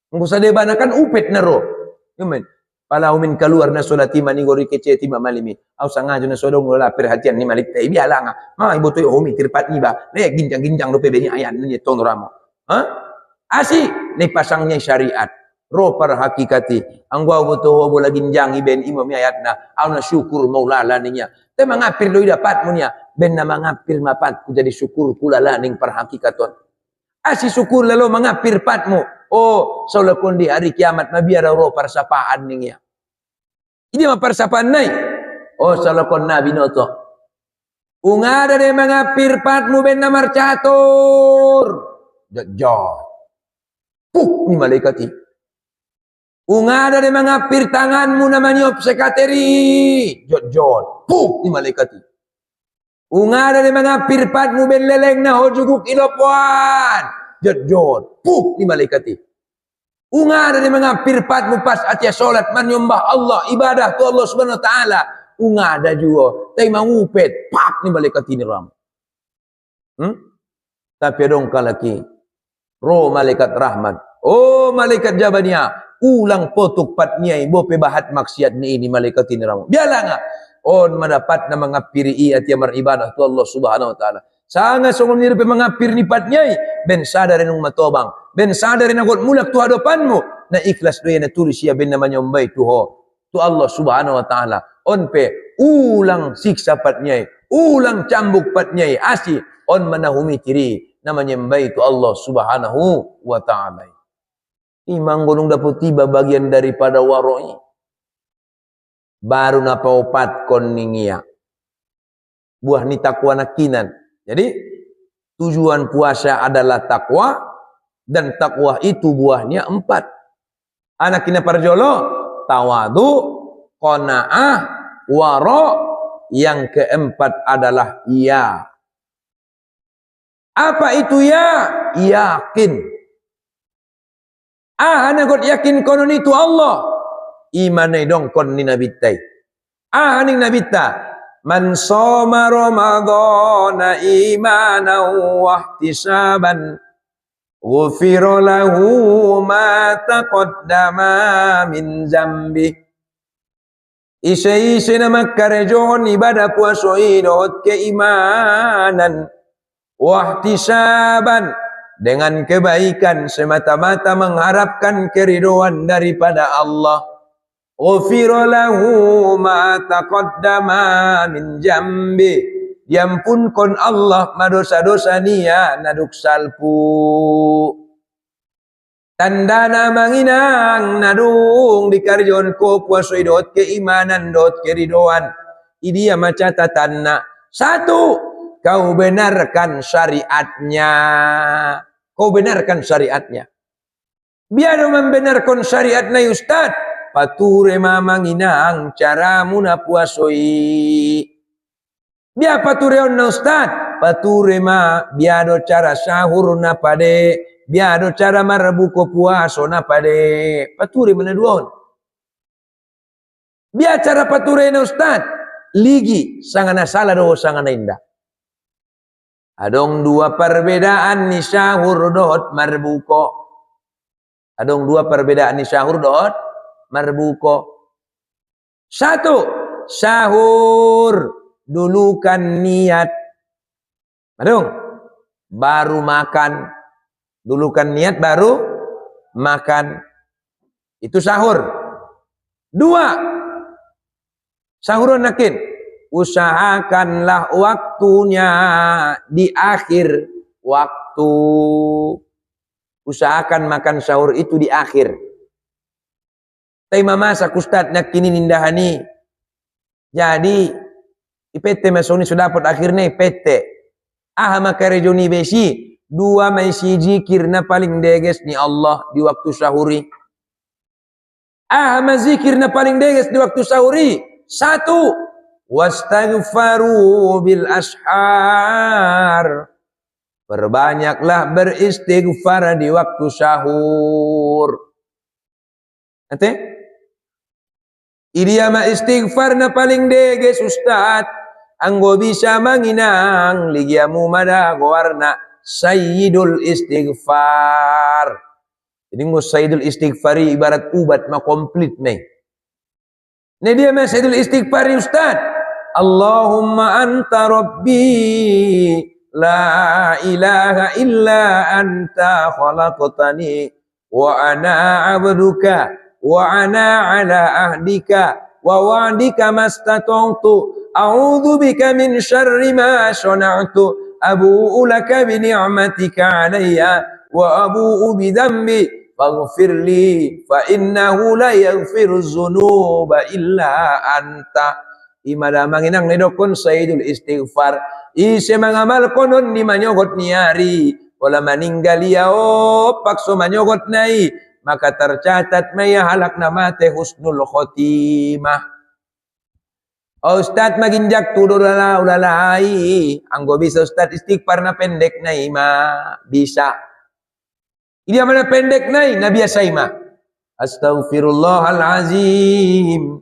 Nanggo sa debanakan upet na ro. Yaman. Pala umin keluar na solati manigori kece tima malimi. Au sangajo na sodong ngola perhatian ni malik tai biala nga. Ma ibu tu umi tirpat ni ba. Le ginjang-ginjang do pebeni ayat ni ton ramo. Asi ni pasangnya syariat. Ro par hakikati. Angwa buto ho bola ginjang iben imam ayat na. Au na syukur maulala ninya. Te mangapir do dapat munya. Ben na mangapir mapat ku jadi syukur kulala ning par hakikaton. Asi syukur lalu mangapir patmu. Oh, saulakon di hari kiamat mabiara ro persapaan ning ya. Ini mah persapaan nai. Oh, saulakon nabi noto. Ungada de mangapir patmu ben namar catur. Jajah. Puk ni malaikati. Ungada de mangapir tanganmu namanya sekateri. Jajah. Puk ni malaikati. Ungada de mangapir patmu ben leleng na hojuguk ilopuan. Jod, puk ni malaikati. Unga dari mengapir patmu pas atia solat menyembah Allah ibadah tu Allah Subhanahu wa taala. Unga ada juga. Tapi mangupet pak ni balik ke tini ram. Tapi dong kalaki. Roh malaikat rahmat. Oh malaikat jabania. Ulang potuk pat niai bope bahat maksiat ni ini malaikat ini ram. Biarlah nga. On mendapat na mengapiri atia beribadah tu Allah Subhanahu wa taala. Sangat sungguh nirupi mengapir ni pat niai. Ben sadarin ng matobang. Ben sadarin agot mulak tu hadapanmu. Na ikhlas doya na tulis siya ben namanya umbay tuho. Tu Allah Subhanahu wa taala. On pe ulang siksa pat niai. Ulang cambuk pat niai. Asi on manahumi kiri. Namanya umbay tu Allah Subhanahu wa taala. Imang gunung dapat tiba bagian daripada waroi. Baru napa opat kon ningia. Buah ni takwa nakinan. Jadi tujuan puasa adalah takwa. Dan takwa itu buahnya 4. Anak kina parjolo. Tawadu, qanaah, wara. Yang keempat adalah ya. Apa itu ya? Yakin. Anak kot yakin konon itu Allah. Imanai dong kon ni nabitai. Haning nabita. Man soma ramadhana imanan wa ihtisaban ghufira lahu ma taqaddama min zambi. Isa-isa na magkarejon ibadah puasa idot keimanan wa ihtisaban dengan kebaikan semata-mata mengharapkan keridhaan daripada Allah. Ghufira lahu ma taqaddama min jambi. Diampunkon Allah madosa-dosa niya naduk salpu. Tandana manginang nadung dikarjon ko puasa idot keimanan dot keridhaan. Idia maca tatanna. 1, kau benarkan syariatnya. Kau benarkan syariatnya. Biar membenarkan syariatnya Ustaz. Pature mamanginang cara muna puasoi. Biar pature on Ustaz. Pature ma biado cara sahur na pade. Biado cara marabuko puaso na pade. Pature meneduon. Biar cara pature na Ustaz. Ligi sangana salah do sangana indah. Adong 2 perbedaan ni sahur dot marbuko. Adong 2 perbedaan ni sahur dot marbuko. 1, sahur dulukan niat. Adong baru makan. Dulukan niat baru makan. Itu sahur. 2, sahur nakin. Usahakanlah waktunya di akhir waktu. Usahakan makan sahur itu di akhir. Tapi mamasak Ustaz nak kini nindahani. Jadi IPT masoni sudah dapat akhirnya IPT. Makarejoni besi 2 maisi zikir na paling deges ni Allah di waktu sahuri. Mazikir na paling deges di waktu sahuri. 1, wastaghfaru bil ashar. Perbanyaklah beristighfar di waktu sahur. Nanti Idia ma istighfar na paling deges Ustaz. Anggo bisa manginang ligiamu mada warna sayyidul istighfar. Jadi ngo sayyidul istighfari ibarat ubat ma komplit nih. Ini dia ma sayyidul istighfari Ustaz. Allahumma anta rabbi la ilaha illa anta khalaqtani wa ana abduka wa ana ala ahdika wa wa'dika mastata'tu a'udzu bika min syarri ma sana'tu abu'u laka bi ni'matika 'alayya wa abu'u bi dhanbi faghfirli fa innahu la yaghfiru dzunuba illa anta. Imada manginang nedokon sayyidul istighfar. Ise mangamal konon ni manyogot niari wala maninggal yao pakso manyogot nai. Maka tercatat maya halak namate husnul khotimah. Ustaz maginjak tu ulalai. Anggo bisa Ustaz istighfar na pendek na ima. Bisa. Ini mana pendek na biasa ima. Astaghfirullahalazim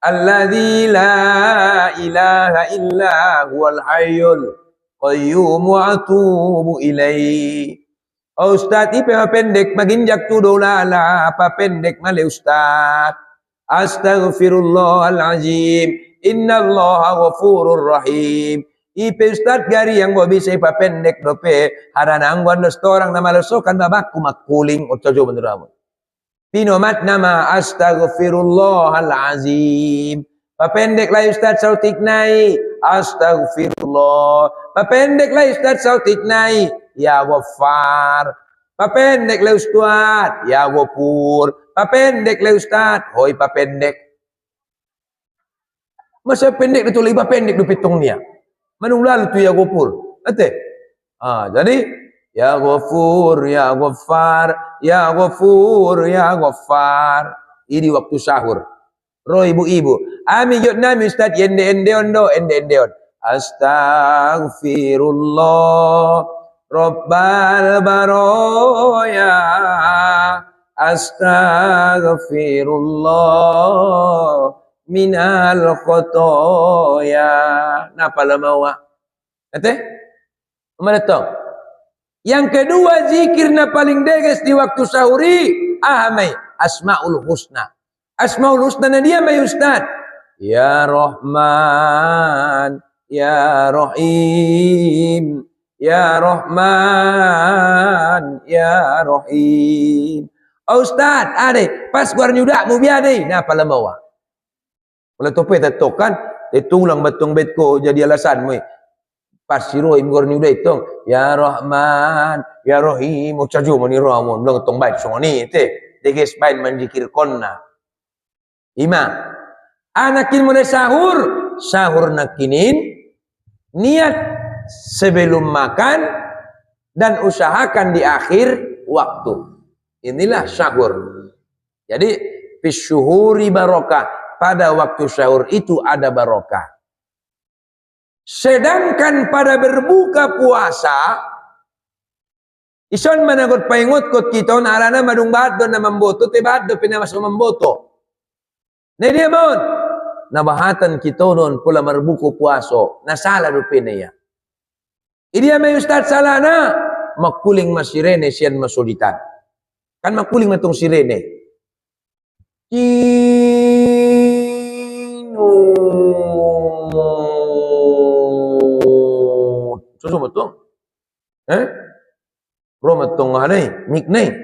alladzi la ilaha illa huwal hayyul qayyum wa atubu ilaihi. Oh Ustaz, ipe pendek maginjak tu dolala apa pendek male Ustaz. Astaghfirullahalazim innallaha ghafurur rahim. Ipe Ustaz gari yang gua bisa ipa pendek dope harana angguan orang nama lesokan babaku makuling otojo beneramu. Pinomat nama astaghfirullahalazim. Papendek lah Ustaz sautik nai. Astaghfirullah. Papendek lah Ustaz sautik nai. Ya Ghaffar. Papendek lah Ustaz. Ya Ghafur. Papendek lah Ustaz. Hoi papendek. Masa pendek itu lebih pendek du pitung dia. Manung lalu tu ya Ghafur. Ate. Jadi ya Ghafur, ya Ghaffar, ya Ghafur, ya Ghaffar. Ini waktu sahur. Roh ibu-ibu. Ami jod nami Ustaz ende on. Astaghfirullah Rabbal baroya. Astaghfirullah minal khotoya. Napa lamawa? Kata? Mana tahu? Yang kedua zikirna paling deges di waktu sahuri ahamai asmaul husna. Asmaul husna na dia mai Ustaz. Ya Rahman, ya Rahim, ya Rahman, ya Rahim. Oh Ustaz, ade pas guar nyudak mu biade na pala bawa. Kalau tope tatokan, tulang batong betko jadi alasan mu. Pasiro imgor ni udah itong ya Rahman ya Rahim ucaju mani Rahman bilang tong baik songoni te deges bain manjikir konna ima anakin mulai sahur nakinin niat sebelum makan dan usahakan di akhir waktu. Inilah sahur. Jadi fisyuhuri barokah, pada waktu sahur itu ada barokah. Sedangkan pada berbuka puasa ison managot paingot kot kita na alana madung bahado na mamboto te bahado pinamasok mamboto. Na dia mon nabahatan kita non pula marbuko puaso nasala do pinaya. Idia may Ustaz salana makuling masirene siyan masulitan. Kan makuling matong sirene. Susu betul? Romatong hari, miknai.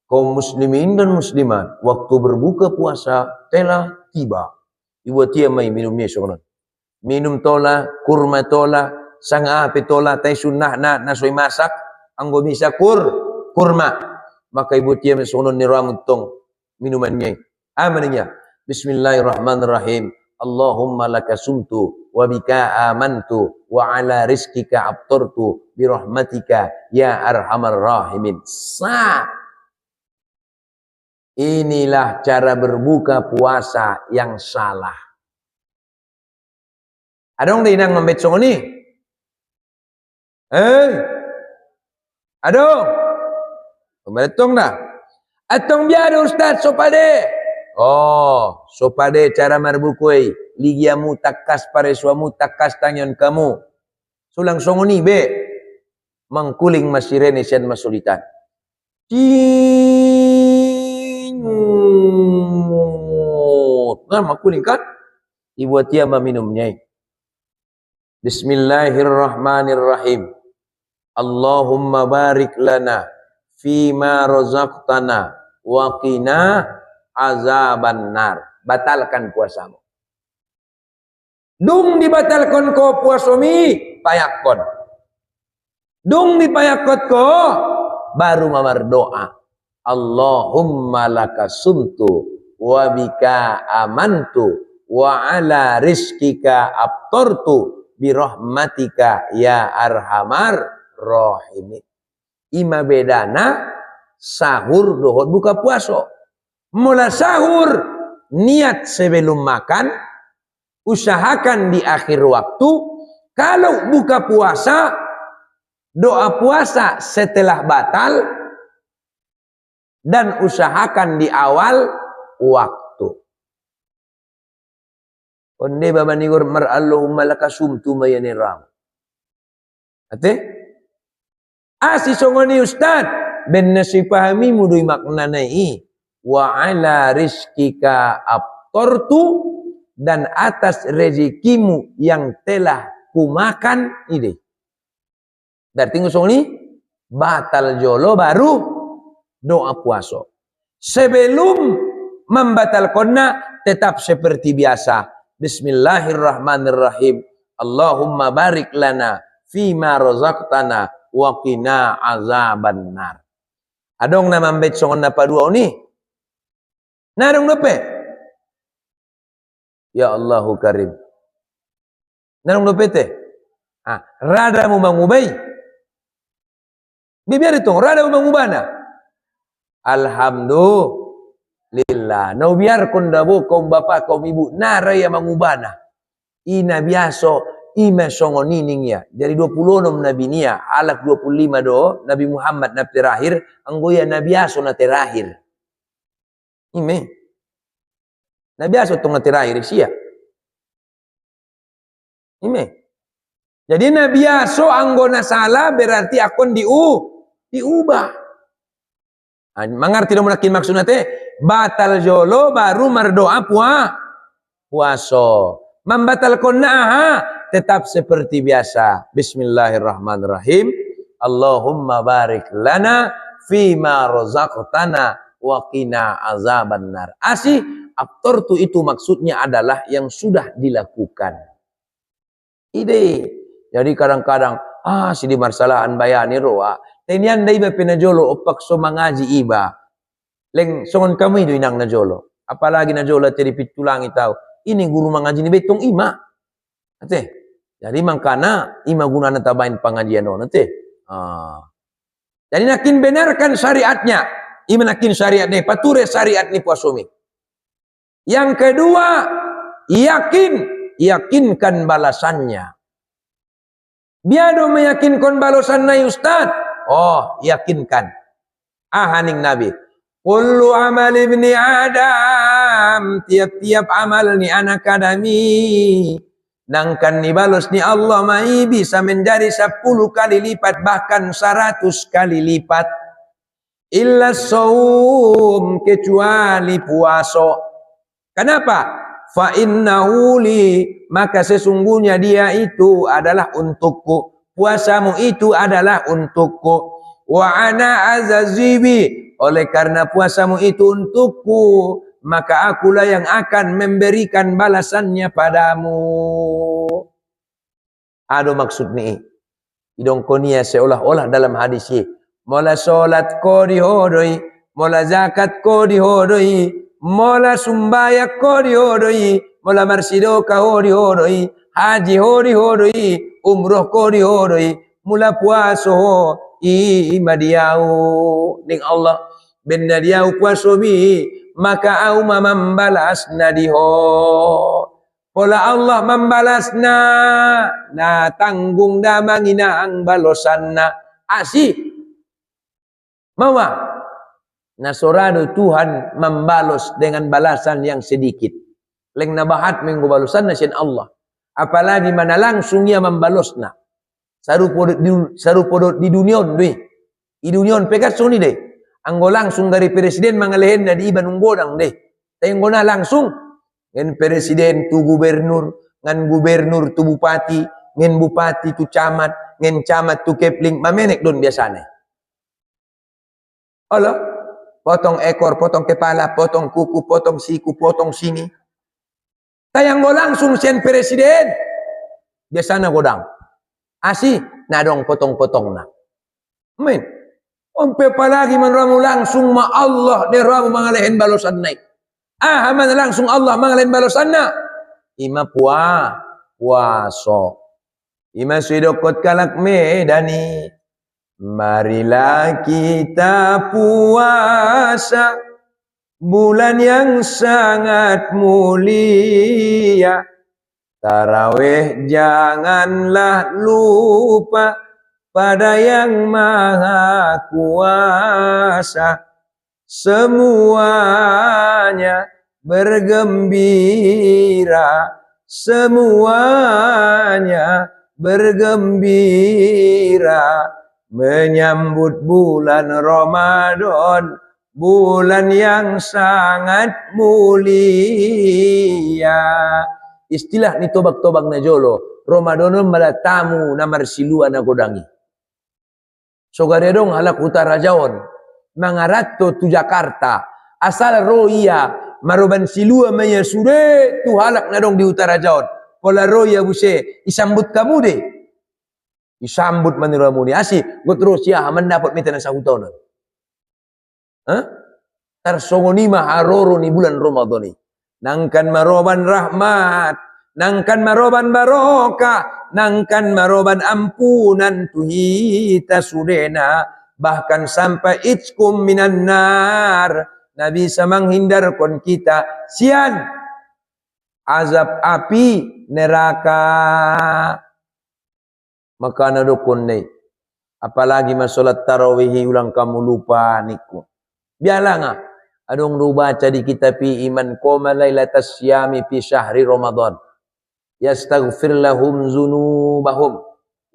Kaum muslimin dan muslimat, waktu berbuka puasa telah tiba. Ibu tia mai minumnya sokonon. Minum tola, kurma tola, sanga api tola, tay sunnah na nasoy masak, anggo bisa kurma. Maka ibu tia mai sokonon ni ramutong minumannya. Amannya. Bismillahirrahmanirrahim. Allahumma laka sumtu wa bika amantu wa ala rizkika abtartu bi rahmatika ya arhamar rahimin. Inilah cara berbuka puasa yang salah. Adong dinang membet songoni? Adong? Kemetong dah. Atong biar Ustaz sopade. Oh, sopade cara marbukui. Ligiamu takas paresuamu takas tangan kamu. Sulang songoni be. Mangkuling masirene sian masulitan. Nah, makuling kan? Ibu tia minumnya. Bismillahirrahmanirrahim. Allahumma barik lana fima razaqtana wa qina azaban nar. Batalkan puasamu. Dung dibatalkan ko puasomi payakon. Dung dipayakot ko baru mamar doa. Allahumma laka sumtu wa bika amantu wa ala rizkika abtartu bi rahmatika ya arhamar rahimin. Ima bedana sahur dohot buka puasa. Mula sahur niat sebelum makan, usahakan di akhir waktu. Kalau buka puasa, doa puasa setelah batal, dan usahakan di awal waktu. Onde baba nigur mar Allahumma lakasumtu mayaniram. Ate? Asi songoni ustad ben nasipahami mudui maknanai wa ala rizkika abtortu, dan atas rezekimu yang telah kumakan ide. Dari tinggal songoni batal jolo baru doa puasa. Sebelum membatalkannya tetap seperti biasa. Bismillahirrahmanirrahim. Allahumma barik lana fima razaqtana wa qina azabannar. Adong na mambet songon na padua ni. Narong dope. Ya Allahu Karim. Narong dope te. Rada mo mangubay. Bibiar itu rada mo mangubana. Alhamdulillah. No biar kon dabo kaum bapak kaum ibu naraya mangubana. Ina biaso ima songonining ya. Dari 26 nabi niya, alak 25 do, Nabi Muhammad na terakhir, anggoya nabi aso na terakhir. Ime. Nabi aso tong na terakhir siya. Ime. Jadi nabi aso anggona salah berarti akon diubah. Mangarti do manakin maksud nate batal jolo baru mardoa puaso. Membatalkan tetap seperti biasa. Bismillahirrahmanirrahim. Allahumma barik lana fima razaqtana wa qina azabannar. Asih aftortu itu maksudnya adalah yang sudah dilakukan. Ide. Jadi kadang-kadang si di marsalahan bayani roa. Tenian dai ba pinajolo opak so mangaji iba. Leng songon kami itu inang najolo. Apalagi najolo tadi pitulangi tahu. Ini guru mengaji ni betong ima. Ate. Jadi mangkana ima guna natabain pengajian no nate. Jadi nakin benarkan syariatnya. Ima nakin syariat ni pature syariat ni puasumi. Yang kedua, yakinkan balasannya. Biado meyakinkan balasan na ustad. Yakinkan. Haning Nabi. Kullu amal ibni Adam, tiap-tiap amal ni anak Adami, nangkan ni balos ni Allah mai bisa menjadi 10 kali lipat, bahkan 100 kali lipat. Illa saum, kecuali puasa. Kenapa? Fa innahu li, maka sesungguhnya dia itu adalah untukku. Puasamu itu adalah untukku. Wa ana azazibi, oleh karena puasamu itu untukku, maka akulah yang akan memberikan balasannya padamu. Ada maksud ni. Idong konia seolah-olah dalam hadis ini. Mola solat ko dihodoi, mola zakat ko dihodoi, mola sumbayak ko dihodoi, mola marsido ka dihodoi, haji dihodoi, umroh ko dihodoi, mula puaso ima diau ning Allah benna diau puasomi, maka au membalas nadiho. Pola Allah membalasna, na tanggung damangina ang balosanna. Asih mawa nasorado Tuhan membalos dengan balasan yang sedikit. Leng nabahat minggu balasan na sin Allah. Apalagi mana langsung ia membalosna. Sarupo di dunia deh. Di dunia pekat suni deh. Anggo langsung dari presiden mangalehin na di iban unggodang deh. Tenggo na langsung ngan presiden tu gubernur, ngan gubernur tu bupati, ngan bupati tu camat, ngan camat tu kepling, mamenek don biasanya. Allah, potong ekor, potong kepala, potong kuku, potong siku, potong sini. Tayang go langsung sen presiden. Biasanya godang. Asih, nadong potong-potong na. Amin. Ompe palagi manramu langsung ma Allah deramu mangalehin balosan naik. Man langsung Allah mangalehin balosan na. Ima puaso. Ima sidokot kalak medani. Marilah kita puasa bulan yang sangat mulia. Tarawih janganlah lupa pada yang maha kuasa. semuanya bergembira, semuanya bergembira menyambut bulan Ramadan, bulan yang sangat mulia. Istilah ni tobak-tobak na jolo, Ramadan malatamu na marsilua na godangi. So garedong halak utara jaon, mangarato tu Jakarta, asal roya maroban silua maya sure tu halak na dong di utara jaon. Pola roya buse, isambut kamu deh. Isambut maniramu ni asi, gue terus ya mendapat mita na sahutonan. Tarsongonima haroro ni bulan Ramadan ni. Nangkan maroban rahmat, nangkan maroban barokah, nangkan maroban ampunan tuhita sudena, bahkan sampai itskum minan nar, Nabi bisa menghindarkan kita sian azab api neraka. Maka nadukun nih, apalagi masalah tarawih ulang kamu lupa niku. Biarlah nga, adong baca di kitab iman qoma lailatas syami fi syahri Ramadan. Yastaghfir lahum dzunubahum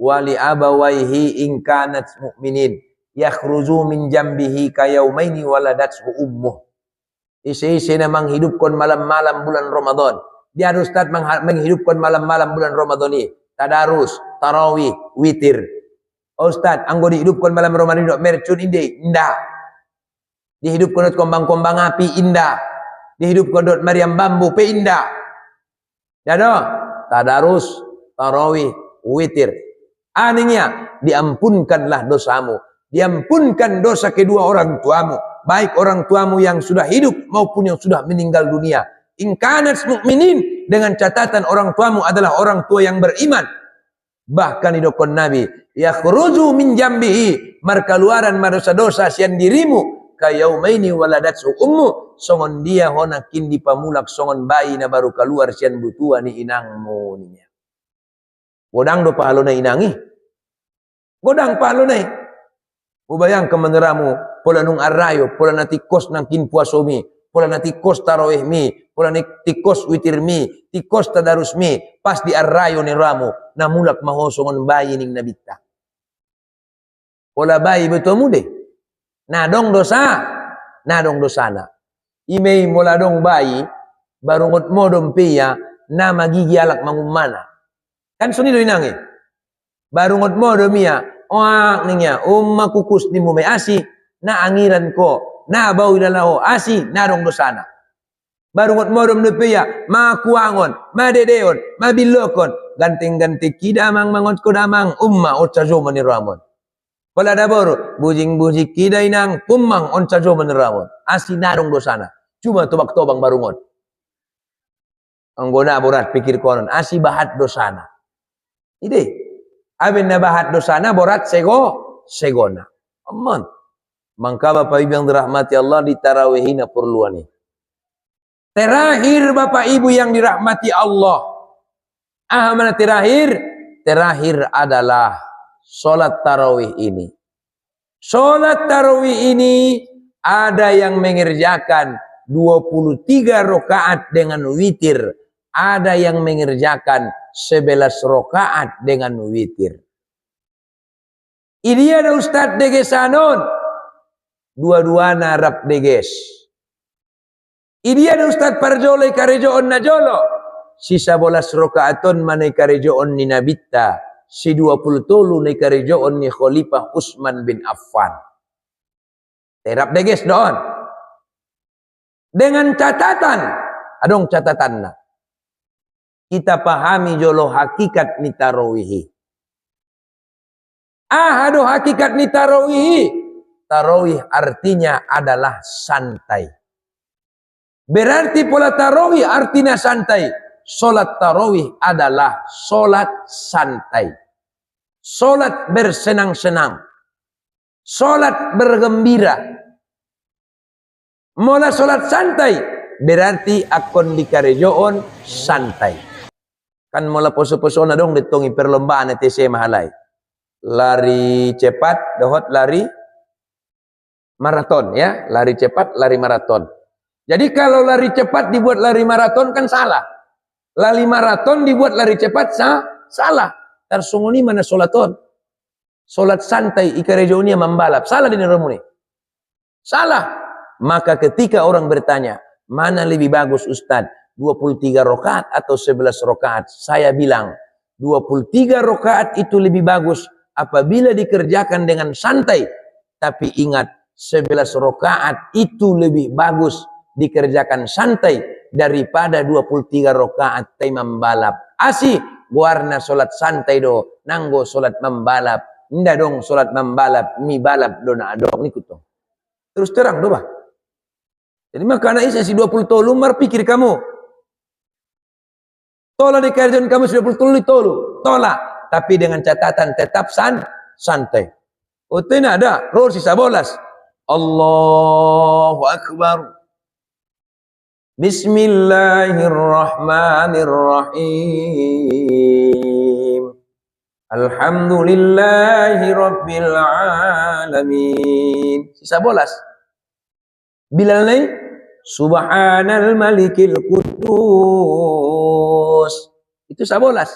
wa li abawaihi in kanat mu'minin yakhruju min jambihi kayaumaini waladathu ummuh. Isi-isi na menghidupkan malam-malam bulan Ramadan. Dia Ustaz menghidupkan malam-malam bulan Ramadan ini. Tadarus, tarawih, witir. Ustaz, anggo dihidupkan malam Ramadan ini mercun inde, indah. Dihidupkan dot kombang-kombang api, indah. Dihidupkan dot Maryam bambu, pe indah. Ya do, tadarus, tarawih, witir. Aningnya, diampunkanlah dosamu. Diampunkan dosa kedua orang tuamu. Baik orang tuamu yang sudah hidup maupun yang sudah meninggal dunia. In kanat mukminin, dengan catatan orang tuamu adalah orang tua yang beriman. Bahkan idokon Nabi, yakhruju min jambihi, markaluaran dosa-dosa sian dirimu, kayaumaini waladatsu ummu, songon dia honakin dipamulak songon bayi na baru keluar sian butua ni inangmu ninya. Godang do pahalo na inangi. Godang pahalo na. Ubayang kemeneramu, pola nung arayo, pola nati kos nang kinpuasomi, pola nati kos tarawih mi, pola nati kos witir mi, ti kos tadarus mi, pas di arayo ni ramu, namulak mahosongon bayi ning nabita. Pola bayi betul mude. Nadong dosa, nadong dosana. Imei mula dong bayi, baru ngot modom piya, na magigi alak mangumana. Kan suni do inangi. Baru ngot modom miya, oak niya, kukus ni mo may asi, na angiran ko, na bau ilalaho, asi, narong dosana. Baru ngot modom nupiya, makuangon, madedeon, mabilokon, ganting-ganti kidamang mangot ko damang, o tsajo maniramon. Wala da boro, bujing-bujing kiday nang pumang on tsajo maniramon. Asi, narong dosana. Cuma tobak-tobang barungot. Ang guna borat pikir konon, asi bahat dosana. Ide. Abin na bahat dosana borat segona. Aman. Mangka Bapak Ibu yang dirahmati Allah di tarawehi na perluan ini. Terakhir Bapak Ibu yang dirahmati Allah. Mana terakhir? Terakhir adalah sholat tarawih ini. Sholat tarawih ini ada yang mengerjakan 23 rakaat dengan witir. Ada yang mengerjakan 11 rakaat dengan witir. Ini ada Ustaz degesanon. Dua-dua narap deges. Ini ada Ustaz parjole karejoon na jolo. Sisa 11 rakaaton manay karejoon ni Nabitta. Si 23 ni karejoon ni Khalifah Utsman bin Affan. Terap deges doon. Dengan catatan. Adong catatan na. Kita pahami jolo hakikat ni tarawihi. Aduh hakikat ni tarawihi. Tarawih artinya adalah santai. Berarti pola tarawih artinya santai. Solat tarawih adalah solat santai. Solat bersenang-senang. Solat bergembira. Mola solat santai. Berarti akon dikarejoon santai. Kan mula poso-poso na dong ditongi perlombaan na TC mahalay. Lari cepat, dahot lari maraton ya, lari cepat, lari maraton. Jadi kalau lari cepat dibuat lari maraton kan salah. Lari maraton dibuat lari cepat salah. Tarsunguni mana solaton? Solat santai ikarejonia membalap. Salah di neromuni. Salah. Maka ketika orang bertanya, mana lebih bagus Ustaz? 23 rakaat atau 11 rakaat? Saya bilang, 23 rakaat itu lebih bagus apabila dikerjakan dengan santai. Tapi ingat, 11 rakaat itu lebih bagus dikerjakan santai daripada 23 rakaat tay membalap. Asih, warna solat santai do, nanggo solat membalap. Nda dong solat membalap, mi balap do na adong nikut dong. Terus terang do bah. Jadi maka anak isa si 20 tolu mar pikir kamu. Tola di kerjaan kamu sudah 20 tolu, tolak. Tapi dengan catatan tetap santai. Utin ada, roll sisa bolas. Allahu Akbar. Bismillahirrahmanirrahim. Alhamdulillahi Rabbil Alamin. Sisa bolas. Bilal lain. Subhanal Malikil Quddus. Itu sabolas.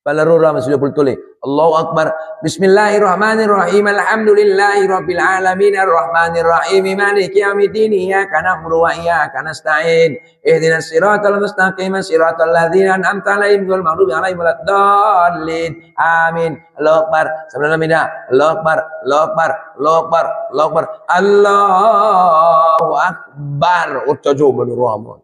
Balarura sudah bertulis. Allahu Akbar. Bismillahirrahmanirrahim. Alhamdulillahi Rabbil Alamin. Ar-Rahmanirrahim. Maliki yaumiddin. Iyyaka na'budu wa iyyaka nasta'in. Ihdinas siratal mustaqim. Siratal ladzina an'amta 'alaihim ghairil maghdubi 'alaihim waladdallin. Amin. Allahu Akbar. Subhanallah. Allahu Akbar. Allahu Akbar. Allahu Akbar. Allahu Akbar. Allahu Akbar. Utajubani rahman.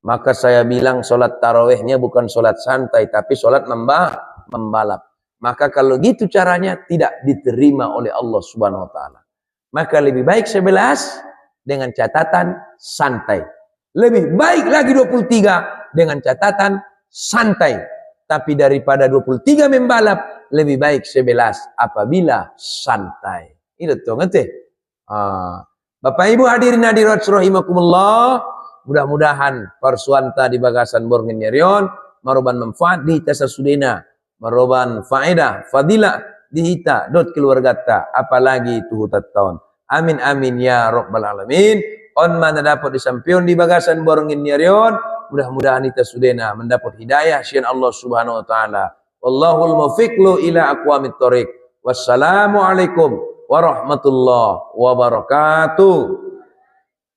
Maka saya bilang solat tarawihnya bukan solat santai, tapi solat membalap. Maka kalau gitu caranya tidak diterima oleh Allah Subhanahu Wa Taala. Maka lebih baik 11 dengan catatan santai. Lebih baik lagi 23 dengan catatan santai. Tapi daripada 23 membalap, lebih baik 11 apabila santai. Itu tuh ngerti? Bapak Ibu hadirin hadirat rahimakumullah. Mudah-mudahan persuanta di bagasan borngin nyerion maroban manfaat di tasa sudena maroban faedah fadilah dihita dot keluargata apalagi tuh tahun. Amin amin ya rabbal alamin. On mana dapat disampion di bagasan borngin nyerion, mudah-mudahan ita sudena mendapat hidayah syian Allah Subhanahu wa taala. Wallahul muwaffiq ila aqwamit thoriq. Wassalamu alaikum warahmatullahi wabarakatuh.